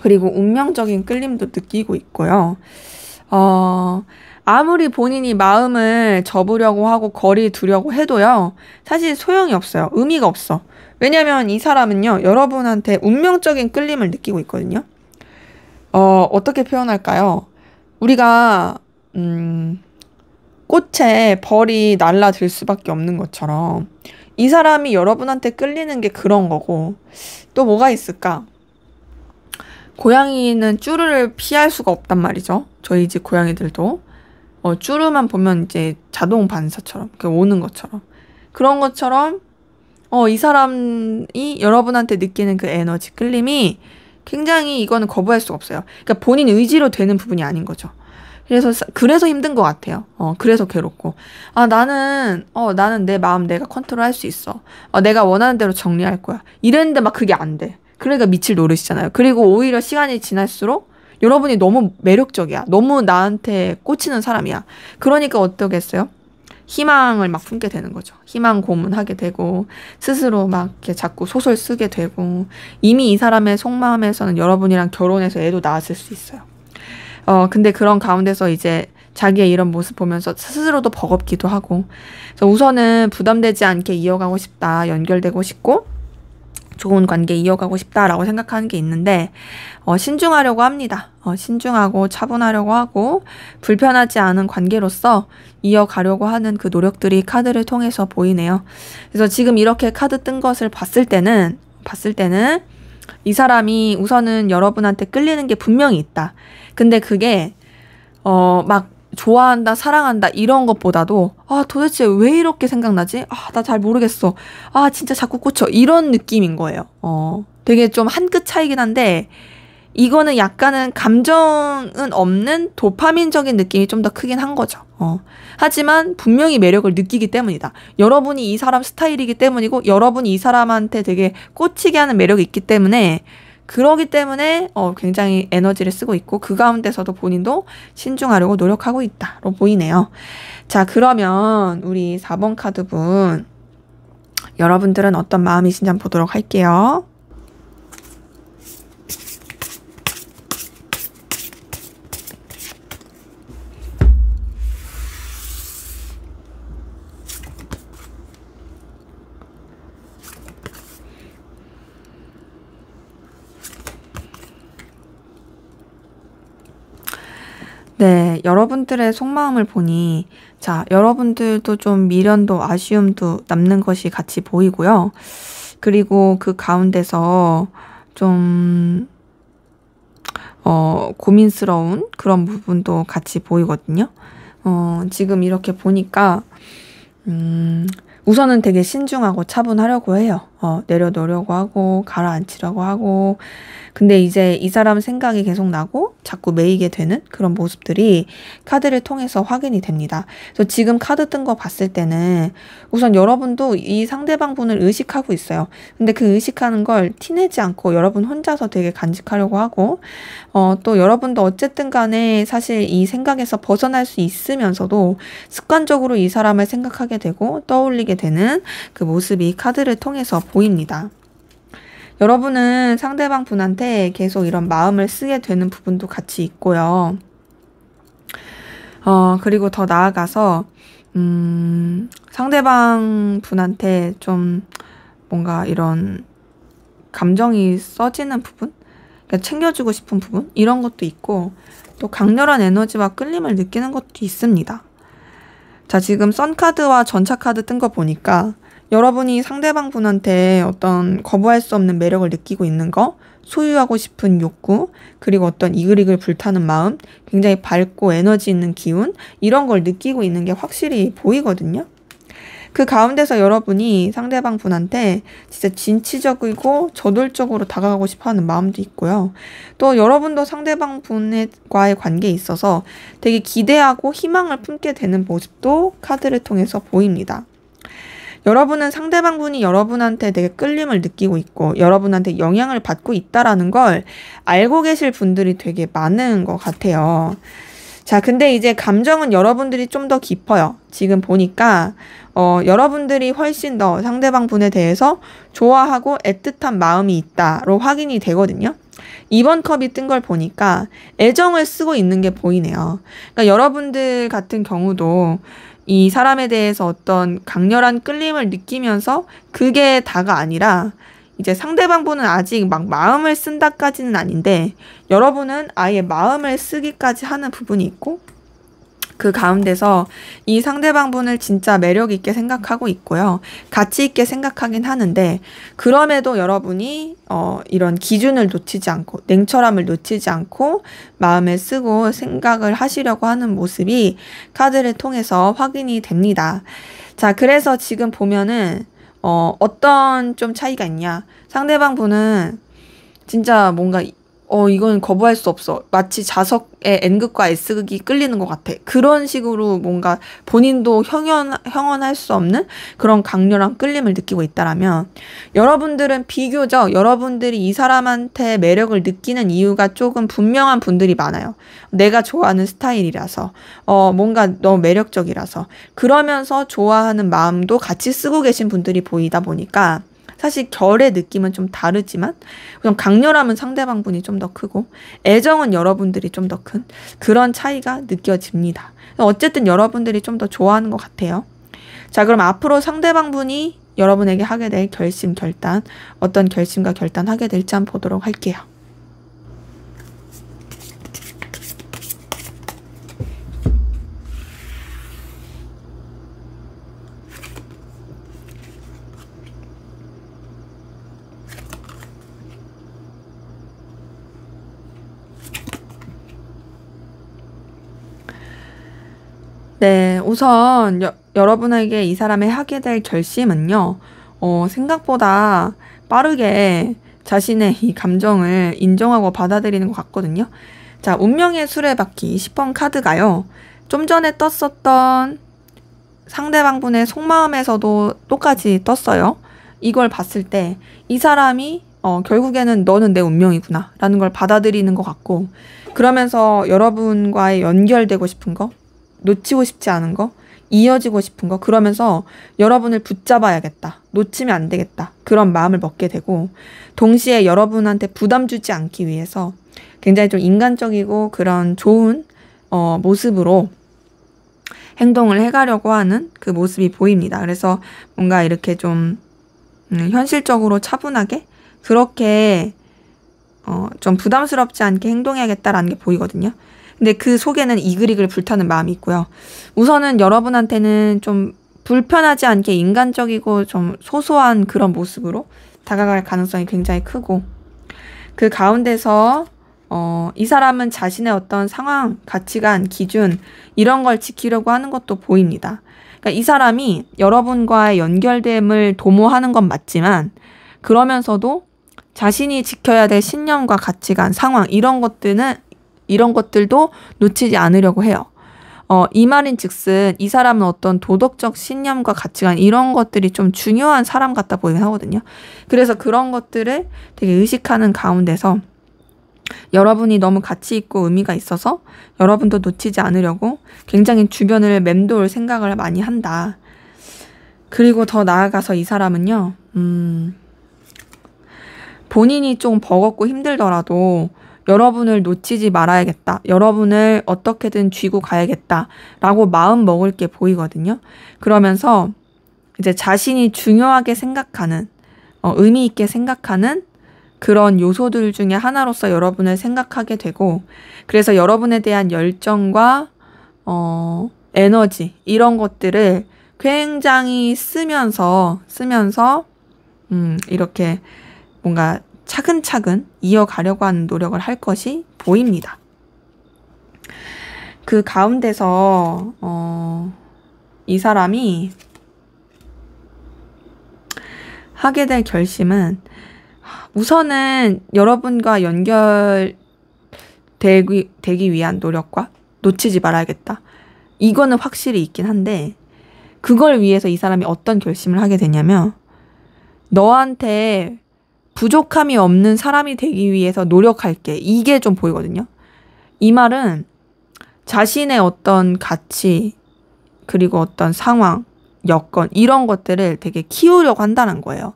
Speaker 1: 그리고 운명적인 끌림도 느끼고 있고요. 아무리 본인이 마음을 접으려고 하고 거리 두려고 해도요. 사실 소용이 없어요. 의미가 없어. 왜냐면 이 사람은요. 여러분한테 운명적인 끌림을 느끼고 있거든요. 어떻게 표현할까요? 우리가 꽃에 벌이 날라들 수밖에 없는 것처럼 이 사람이 여러분한테 끌리는 게 그런 거고 또 뭐가 있을까? 고양이는 쭈루를 피할 수가 없단 말이죠. 저희 집 고양이들도. 쭈루만 보면 이제 자동 반사처럼, 오는 것처럼. 그런 것처럼, 이 사람이 여러분한테 느끼는 그 에너지, 끌림이 굉장히 이거는 거부할 수가 없어요. 그러니까 본인 의지로 되는 부분이 아닌 거죠. 그래서 힘든 것 같아요. 그래서 괴롭고. 나는 내 마음 내가 컨트롤 할 수 있어. 내가 원하는 대로 정리할 거야. 이랬는데 막 그게 안 돼. 그러니까 미칠 노릇이잖아요. 그리고 오히려 시간이 지날수록 여러분이 너무 매력적이야. 너무 나한테 꽂히는 사람이야. 그러니까 어떠겠어요? 희망을 막 품게 되는 거죠. 희망 고문하게 되고 스스로 막 이렇게 자꾸 소설 쓰게 되고 이미 이 사람의 속마음에서는 여러분이랑 결혼해서 애도 낳았을 수 있어요. 근데 그런 가운데서 이제 자기의 이런 모습 보면서 스스로도 버겁기도 하고 그래서 우선은 부담되지 않게 이어가고 싶다. 연결되고 싶고 좋은 관계 이어가고 싶다라고 생각하는 게 있는데 신중하려고 합니다. 신중하고 차분하려고 하고 불편하지 않은 관계로서 이어가려고 하는 그 노력들이 카드를 통해서 보이네요. 그래서 지금 이렇게 카드 뜬 것을 봤을 때는 이 사람이 우선은 여러분한테 끌리는 게 분명히 있다. 근데 그게 막 좋아한다, 사랑한다 이런 것보다도 도대체 왜 이렇게 생각나지? 나 잘 모르겠어. 진짜 자꾸 꽂혀. 이런 느낌인 거예요. 되게 좀 한 끗 차이긴 한데 이거는 약간은 감정은 없는 도파민적인 느낌이 좀 더 크긴 한 거죠. 하지만 분명히 매력을 느끼기 때문이다. 여러분이 이 사람 스타일이기 때문이고 여러분이 이 사람한테 되게 꽂히게 하는 매력이 있기 때문에 그러기 때문에 굉장히 에너지를 쓰고 있고 그 가운데서도 본인도 신중하려고 노력하고 있다로 보이네요. 자, 그러면 우리 4번 카드분 여러분들은 어떤 마음이신지 한번 보도록 할게요. 네, 여러분들의 속마음을 보니, 자, 여러분들도 좀 미련도 아쉬움도 남는 것이 같이 보이고요. 그리고 그 가운데서 좀, 고민스러운 그런 부분도 같이 보이거든요. 지금 이렇게 보니까, 우선은 되게 신중하고 차분하려고 해요. 내려놓으려고 하고 가라앉히려고 하고, 근데 이제 이 사람 생각이 계속 나고 자꾸 매이게 되는 그런 모습들이 카드를 통해서 확인이 됩니다. 그래서 지금 카드 뜬 거 봤을 때는 우선 여러분도 이 상대방 분을 의식하고 있어요. 근데 그 의식하는 걸 티내지 않고 여러분 혼자서 되게 간직하려고 하고, 또 여러분도 어쨌든 간에 사실 이 생각에서 벗어날 수 있으면서도 습관적으로 이 사람을 생각하게 되고 떠올리게 되는 그 모습이 카드를 통해서 보입니다. 여러분은 상대방 분한테 계속 이런 마음을 쓰게 되는 부분도 같이 있고요. 그리고 더 나아가서, 상대방 분한테 좀 뭔가 이런 감정이 써지는 부분? 그러니까 챙겨주고 싶은 부분? 이런 것도 있고, 또 강렬한 에너지와 끌림을 느끼는 것도 있습니다. 자, 지금 선카드와 전차카드 뜬 거 보니까 여러분이 상대방 분한테 어떤 거부할 수 없는 매력을 느끼고 있는 거, 소유하고 싶은 욕구, 그리고 어떤 이글이글 불타는 마음, 굉장히 밝고 에너지 있는 기운, 이런 걸 느끼고 있는 게 확실히 보이거든요. 그 가운데서 여러분이 상대방 분한테 진짜 진취적이고 저돌적으로 다가가고 싶어 하는 마음도 있고요. 또 여러분도 상대방 분과의 관계에 있어서 되게 기대하고 희망을 품게 되는 모습도 카드를 통해서 보입니다. 여러분은 상대방 분이 여러분한테 되게 끌림을 느끼고 있고 여러분한테 영향을 받고 있다라는 걸 알고 계실 분들이 되게 많은 것 같아요. 자, 근데 이제 감정은 여러분들이 좀 더 깊어요. 지금 보니까 여러분들이 훨씬 더 상대방 분에 대해서 좋아하고 애틋한 마음이 있다로 확인이 되거든요. 2번 컵이 뜬 걸 보니까 애정을 쓰고 있는 게 보이네요. 그러니까 여러분들 같은 경우도 이 사람에 대해서 어떤 강렬한 끌림을 느끼면서 그게 다가 아니라 이제 상대방 분은 아직 막 마음을 쓴다까지는 아닌데 여러분은 아예 마음을 쓰기까지 하는 부분이 있고 그 가운데서 이 상대방 분을 진짜 매력 있게 생각하고 있고요. 가치 있게 생각하긴 하는데 그럼에도 여러분이 이런 기준을 놓치지 않고 냉철함을 놓치지 않고 마음에 쓰고 생각을 하시려고 하는 모습이 카드를 통해서 확인이 됩니다. 자, 그래서 지금 보면은 어떤 좀 차이가 있냐. 상대방 분은 진짜 뭔가 이건 거부할 수 없어. 마치 자석의 N극과 S극이 끌리는 것 같아. 그런 식으로 뭔가 본인도 형언할 수 없는 그런 강렬한 끌림을 느끼고 있다라면 여러분들은 비교적 여러분들이 이 사람한테 매력을 느끼는 이유가 조금 분명한 분들이 많아요. 내가 좋아하는 스타일이라서 뭔가 너무 매력적이라서 그러면서 좋아하는 마음도 같이 쓰고 계신 분들이 보이다 보니까 사실 결의 느낌은 좀 다르지만 그냥 강렬함은 상대방 분이 좀 더 크고 애정은 여러분들이 좀 더 큰 그런 차이가 느껴집니다. 어쨌든 여러분들이 좀 더 좋아하는 것 같아요. 자, 그럼 앞으로 상대방 분이 여러분에게 하게 될 결심, 결단, 어떤 결심과 결단하게 될지 한번 보도록 할게요. 네, 우선 여러분에게 이 사람이 하게 될 결심은요, 생각보다 빠르게 자신의 이 감정을 인정하고 받아들이는 것 같거든요. 자, 운명의 수레바퀴 10번 카드가요, 좀 전에 떴었던 상대방 분의 속마음에서도 똑같이 떴어요. 이걸 봤을 때 이 사람이 결국에는 너는 내 운명이구나 라는 걸 받아들이는 것 같고 그러면서 여러분과의 연결되고 싶은 거 놓치고 싶지 않은 거, 이어지고 싶은 거, 그러면서 여러분을 붙잡아야겠다, 놓치면 안 되겠다, 그런 마음을 먹게 되고 동시에 여러분한테 부담 주지 않기 위해서 굉장히 좀 인간적이고 그런 좋은 모습으로 행동을 해가려고 하는 그 모습이 보입니다. 그래서 뭔가 이렇게 좀 현실적으로 차분하게 그렇게 좀 부담스럽지 않게 행동해야겠다라는 게 보이거든요. 근데 그 속에는 이글이글 불타는 마음이 있고요. 우선은 여러분한테는 좀 불편하지 않게 인간적이고 좀 소소한 그런 모습으로 다가갈 가능성이 굉장히 크고 그 가운데서 이 사람은 자신의 어떤 상황, 가치관, 기준 이런 걸 지키려고 하는 것도 보입니다. 그러니까 이 사람이 여러분과의 연결됨을 도모하는 건 맞지만 그러면서도 자신이 지켜야 될 신념과 가치관, 상황 이런 것들도 놓치지 않으려고 해요. 이 말인즉슨 이 사람은 어떤 도덕적 신념과 가치관 이런 것들이 좀 중요한 사람 같다 보이긴 하거든요. 그래서 그런 것들을 되게 의식하는 가운데서 여러분이 너무 가치 있고 의미가 있어서 여러분도 놓치지 않으려고 굉장히 주변을 맴돌 생각을 많이 한다. 그리고 더 나아가서 이 사람은요, 본인이 좀 버겁고 힘들더라도 여러분을 놓치지 말아야겠다. 여러분을 어떻게든 쥐고 가야겠다. 라고 마음 먹을 게 보이거든요. 그러면서 이제 자신이 중요하게 생각하는, 의미 있게 생각하는 그런 요소들 중에 하나로서 여러분을 생각하게 되고, 그래서 여러분에 대한 열정과, 에너지, 이런 것들을 굉장히 쓰면서, 이렇게 뭔가 차근차근 이어가려고 하는 노력을 할 것이 보입니다. 그 가운데서 이 사람이 하게 될 결심은 우선은 여러분과 연결되기 위한 노력과 놓치지 말아야겠다. 이거는 확실히 있긴 한데 그걸 위해서 이 사람이 어떤 결심을 하게 되냐면 너한테 부족함이 없는 사람이 되기 위해서 노력할게. 이게 좀 보이거든요. 이 말은 자신의 어떤 가치, 그리고 어떤 상황, 여건, 이런 것들을 되게 키우려고 한다는 거예요.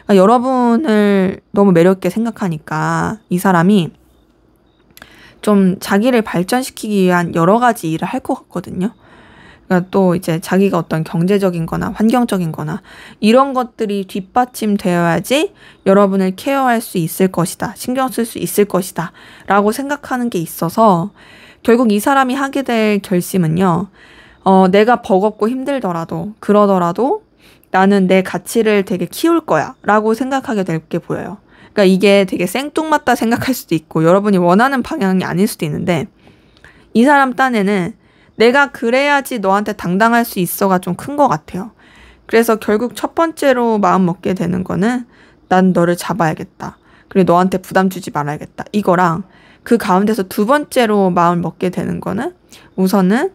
Speaker 1: 그러니까 여러분을 너무 매력있게 생각하니까 이 사람이 좀 자기를 발전시키기 위한 여러 가지 일을 할 것 같거든요. 그러니까 또 이제 자기가 어떤 경제적인 거나 환경적인 거나 이런 것들이 뒷받침되어야지 여러분을 케어할 수 있을 것이다. 신경 쓸 수 있을 것이다. 라고 생각하는 게 있어서 결국 이 사람이 하게 될 결심은요. 내가 버겁고 힘들더라도 그러더라도 나는 내 가치를 되게 키울 거야. 라고 생각하게 될 게 보여요. 그러니까 이게 되게 생뚱맞다 생각할 수도 있고 여러분이 원하는 방향이 아닐 수도 있는데 이 사람 딴에는 내가 그래야지 너한테 당당할 수 있어가 좀 큰 것 같아요. 그래서 결국 첫 번째로 마음 먹게 되는 거는 난 너를 잡아야겠다. 그리고 너한테 부담 주지 말아야겠다. 이거랑 그 가운데서 두 번째로 마음을 먹게 되는 거는 우선은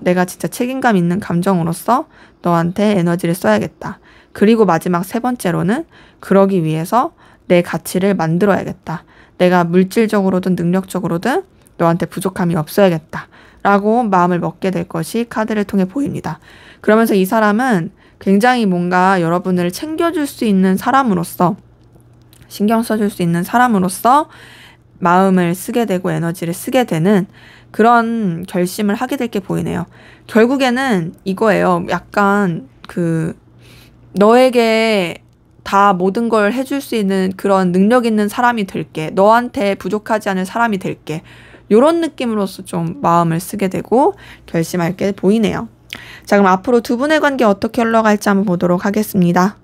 Speaker 1: 내가 진짜 책임감 있는 감정으로서 너한테 에너지를 써야겠다. 그리고 마지막 세 번째로는 그러기 위해서 내 가치를 만들어야겠다. 내가 물질적으로든 능력적으로든 너한테 부족함이 없어야겠다. 라고 마음을 먹게 될 것이 카드를 통해 보입니다. 그러면서 이 사람은 굉장히 뭔가 여러분을 챙겨줄 수 있는 사람으로서 신경 써줄 수 있는 사람으로서 마음을 쓰게 되고 에너지를 쓰게 되는 그런 결심을 하게 될 게 보이네요. 결국에는 이거예요. 약간 너에게 다 모든 걸 해줄 수 있는 그런 능력 있는 사람이 될게. 너한테 부족하지 않은 사람이 될게. 이런 느낌으로서 좀 마음을 쓰게 되고 결심할 게 보이네요. 자, 그럼 앞으로 두 분의 관계 어떻게 흘러갈지 한번 보도록 하겠습니다.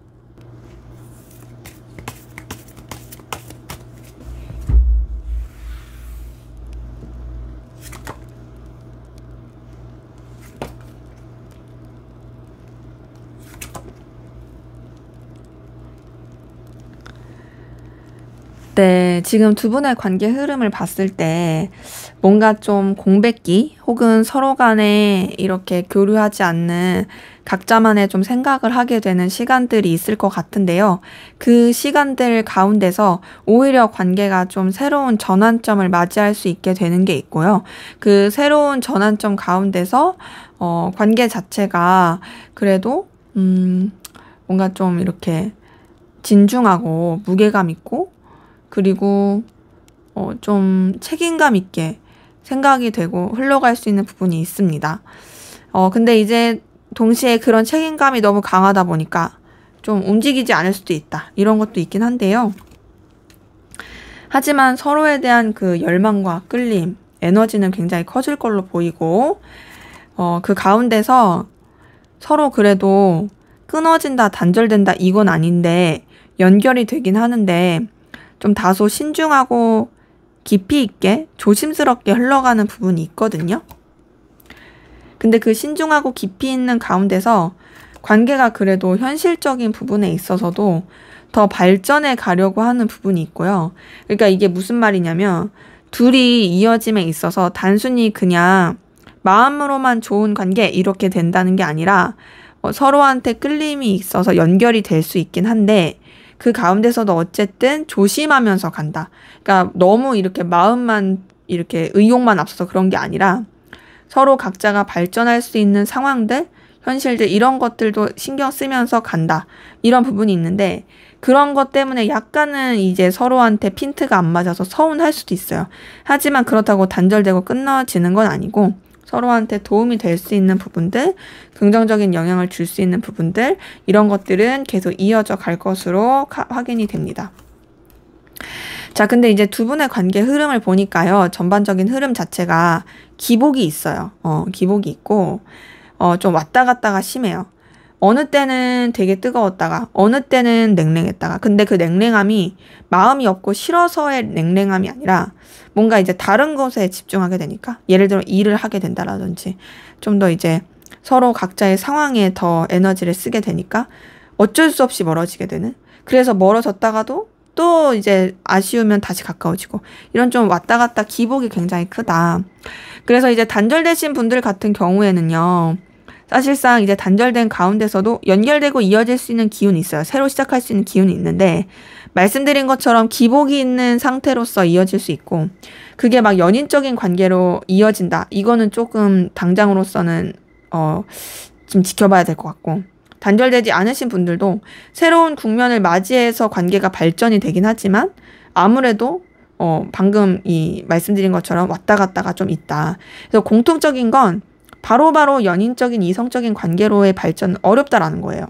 Speaker 1: 네, 지금 두 분의 관계 흐름을 봤을 때 뭔가 좀 공백기 혹은 서로 간에 이렇게 교류하지 않는 각자만의 좀 생각을 하게 되는 시간들이 있을 것 같은데요. 그 시간들 가운데서 오히려 관계가 좀 새로운 전환점을 맞이할 수 있게 되는 게 있고요. 그 새로운 전환점 가운데서 관계 자체가 그래도 뭔가 좀 이렇게 진중하고 무게감 있고 그리고 좀 책임감 있게 생각이 되고 흘러갈 수 있는 부분이 있습니다. 근데 이제 동시에 그런 책임감이 너무 강하다 보니까 좀 움직이지 않을 수도 있다. 이런 것도 있긴 한데요. 하지만 서로에 대한 그 열망과 끌림, 에너지는 굉장히 커질 걸로 보이고 그 가운데서 서로 그래도 끊어진다, 단절된다 이건 아닌데 연결이 되긴 하는데 좀 다소 신중하고 깊이 있게 조심스럽게 흘러가는 부분이 있거든요. 근데 그 신중하고 깊이 있는 가운데서 관계가 그래도 현실적인 부분에 있어서도 더 발전해 가려고 하는 부분이 있고요. 그러니까 이게 무슨 말이냐면 둘이 이어짐에 있어서 단순히 그냥 마음으로만 좋은 관계 이렇게 된다는 게 아니라 서로한테 끌림이 있어서 연결이 될 수 있긴 한데 그 가운데서도 어쨌든 조심하면서 간다. 그러니까 너무 이렇게 마음만 이렇게 의욕만 앞서서 그런 게 아니라 서로 각자가 발전할 수 있는 상황들, 현실들 이런 것들도 신경 쓰면서 간다. 이런 부분이 있는데 그런 것 때문에 약간은 이제 서로한테 핀트가 안 맞아서 서운할 수도 있어요. 하지만 그렇다고 단절되고 끊어지는 건 아니고 서로한테 도움이 될 수 있는 부분들, 긍정적인 영향을 줄 수 있는 부분들 이런 것들은 계속 이어져 갈 것으로 확인이 됩니다. 자, 근데 이제 두 분의 관계 흐름을 보니까요. 전반적인 흐름 자체가 기복이 있어요. 기복이 있고 좀 왔다 갔다가 심해요. 어느 때는 되게 뜨거웠다가 어느 때는 냉랭했다가 근데 그 냉랭함이 마음이 없고 싫어서의 냉랭함이 아니라 뭔가 이제 다른 것에 집중하게 되니까 예를 들어 일을 하게 된다라든지 좀 더 이제 서로 각자의 상황에 더 에너지를 쓰게 되니까 어쩔 수 없이 멀어지게 되는 그래서 멀어졌다가도 또 이제 아쉬우면 다시 가까워지고 이런 좀 왔다 갔다 기복이 굉장히 크다. 그래서 이제 단절되신 분들 같은 경우에는요. 사실상 이제 단절된 가운데서도 연결되고 이어질 수 있는 기운이 있어요. 새로 시작할 수 있는 기운이 있는데 말씀드린 것처럼 기복이 있는 상태로서 이어질 수 있고 그게 막 연인적인 관계로 이어진다. 이거는 조금 당장으로서는 좀 지켜봐야 될 것 같고 단절되지 않으신 분들도 새로운 국면을 맞이해서 관계가 발전이 되긴 하지만 아무래도 방금 이 말씀드린 것처럼 왔다 갔다가 좀 있다. 그래서 공통적인 건 바로바로 연인적인 이성적인 관계로의 발전은 어렵다라는 거예요.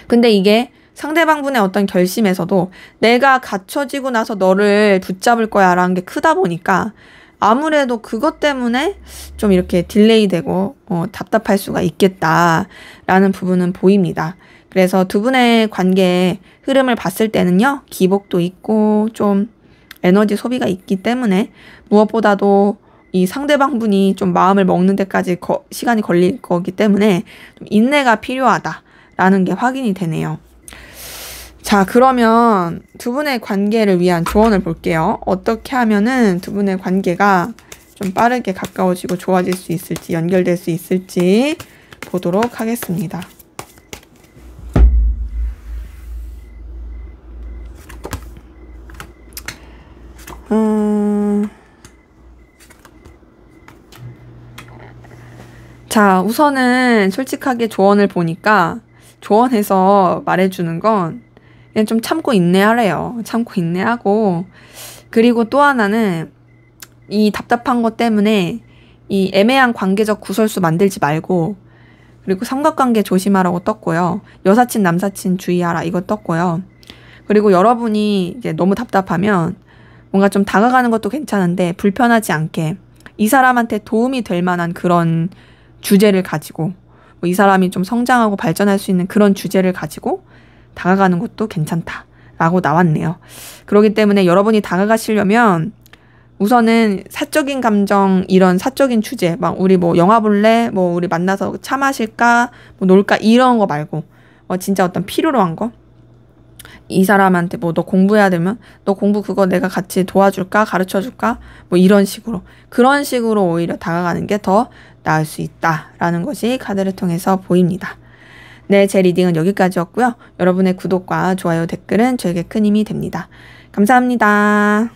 Speaker 1: 근데 이게 상대방분의 어떤 결심에서도 내가 갖춰지고 나서 너를 붙잡을 거야 라는 게 크다 보니까 아무래도 그것 때문에 좀 이렇게 딜레이 되고 답답할 수가 있겠다라는 부분은 보입니다. 그래서 두 분의 관계의 흐름을 봤을 때는요. 기복도 있고 좀 에너지 소비가 있기 때문에 무엇보다도 이 상대방분이 좀 마음을 먹는 데까지 시간이 걸릴 거기 때문에 좀 인내가 필요하다라는 게 확인이 되네요. 자, 그러면 두 분의 관계를 위한 조언을 볼게요. 어떻게 하면은 두 분의 관계가 좀 빠르게 가까워지고 좋아질 수 있을지, 연결될 수 있을지 보도록 하겠습니다. 자, 우선은 솔직하게 조언을 보니까 조언해서 말해주는 건 그냥 좀 참고 인내하래요. 참고 인내하고 그리고 또 하나는 이 답답한 것 때문에 이 애매한 관계적 구설수 만들지 말고 그리고 삼각관계 조심하라고 떴고요. 여사친 남사친 주의하라 이거 떴고요. 그리고 여러분이 이제 너무 답답하면 뭔가 좀 다가가는 것도 괜찮은데 불편하지 않게 이 사람한테 도움이 될 만한 그런 주제를 가지고 이 사람이 좀 성장하고 발전할 수 있는 그런 주제를 가지고 다가가는 것도 괜찮다라고 나왔네요. 그렇기 때문에 여러분이 다가가시려면 우선은 사적인 감정 이런 사적인 주제 막 우리 뭐 영화 볼래? 뭐 우리 만나서 차 마실까? 뭐 놀까? 이런 거 말고 진짜 어떤 필요로 한 거? 이 사람한테 뭐 너 공부해야 되면 너 공부 그거 내가 같이 도와줄까? 가르쳐줄까? 뭐 이런 식으로 그런 식으로 오히려 다가가는 게 더 나을 수 있다라는 것이 카드를 통해서 보입니다. 네, 제 리딩은 여기까지였고요. 여러분의 구독과 좋아요, 댓글은 저에게 큰 힘이 됩니다. 감사합니다.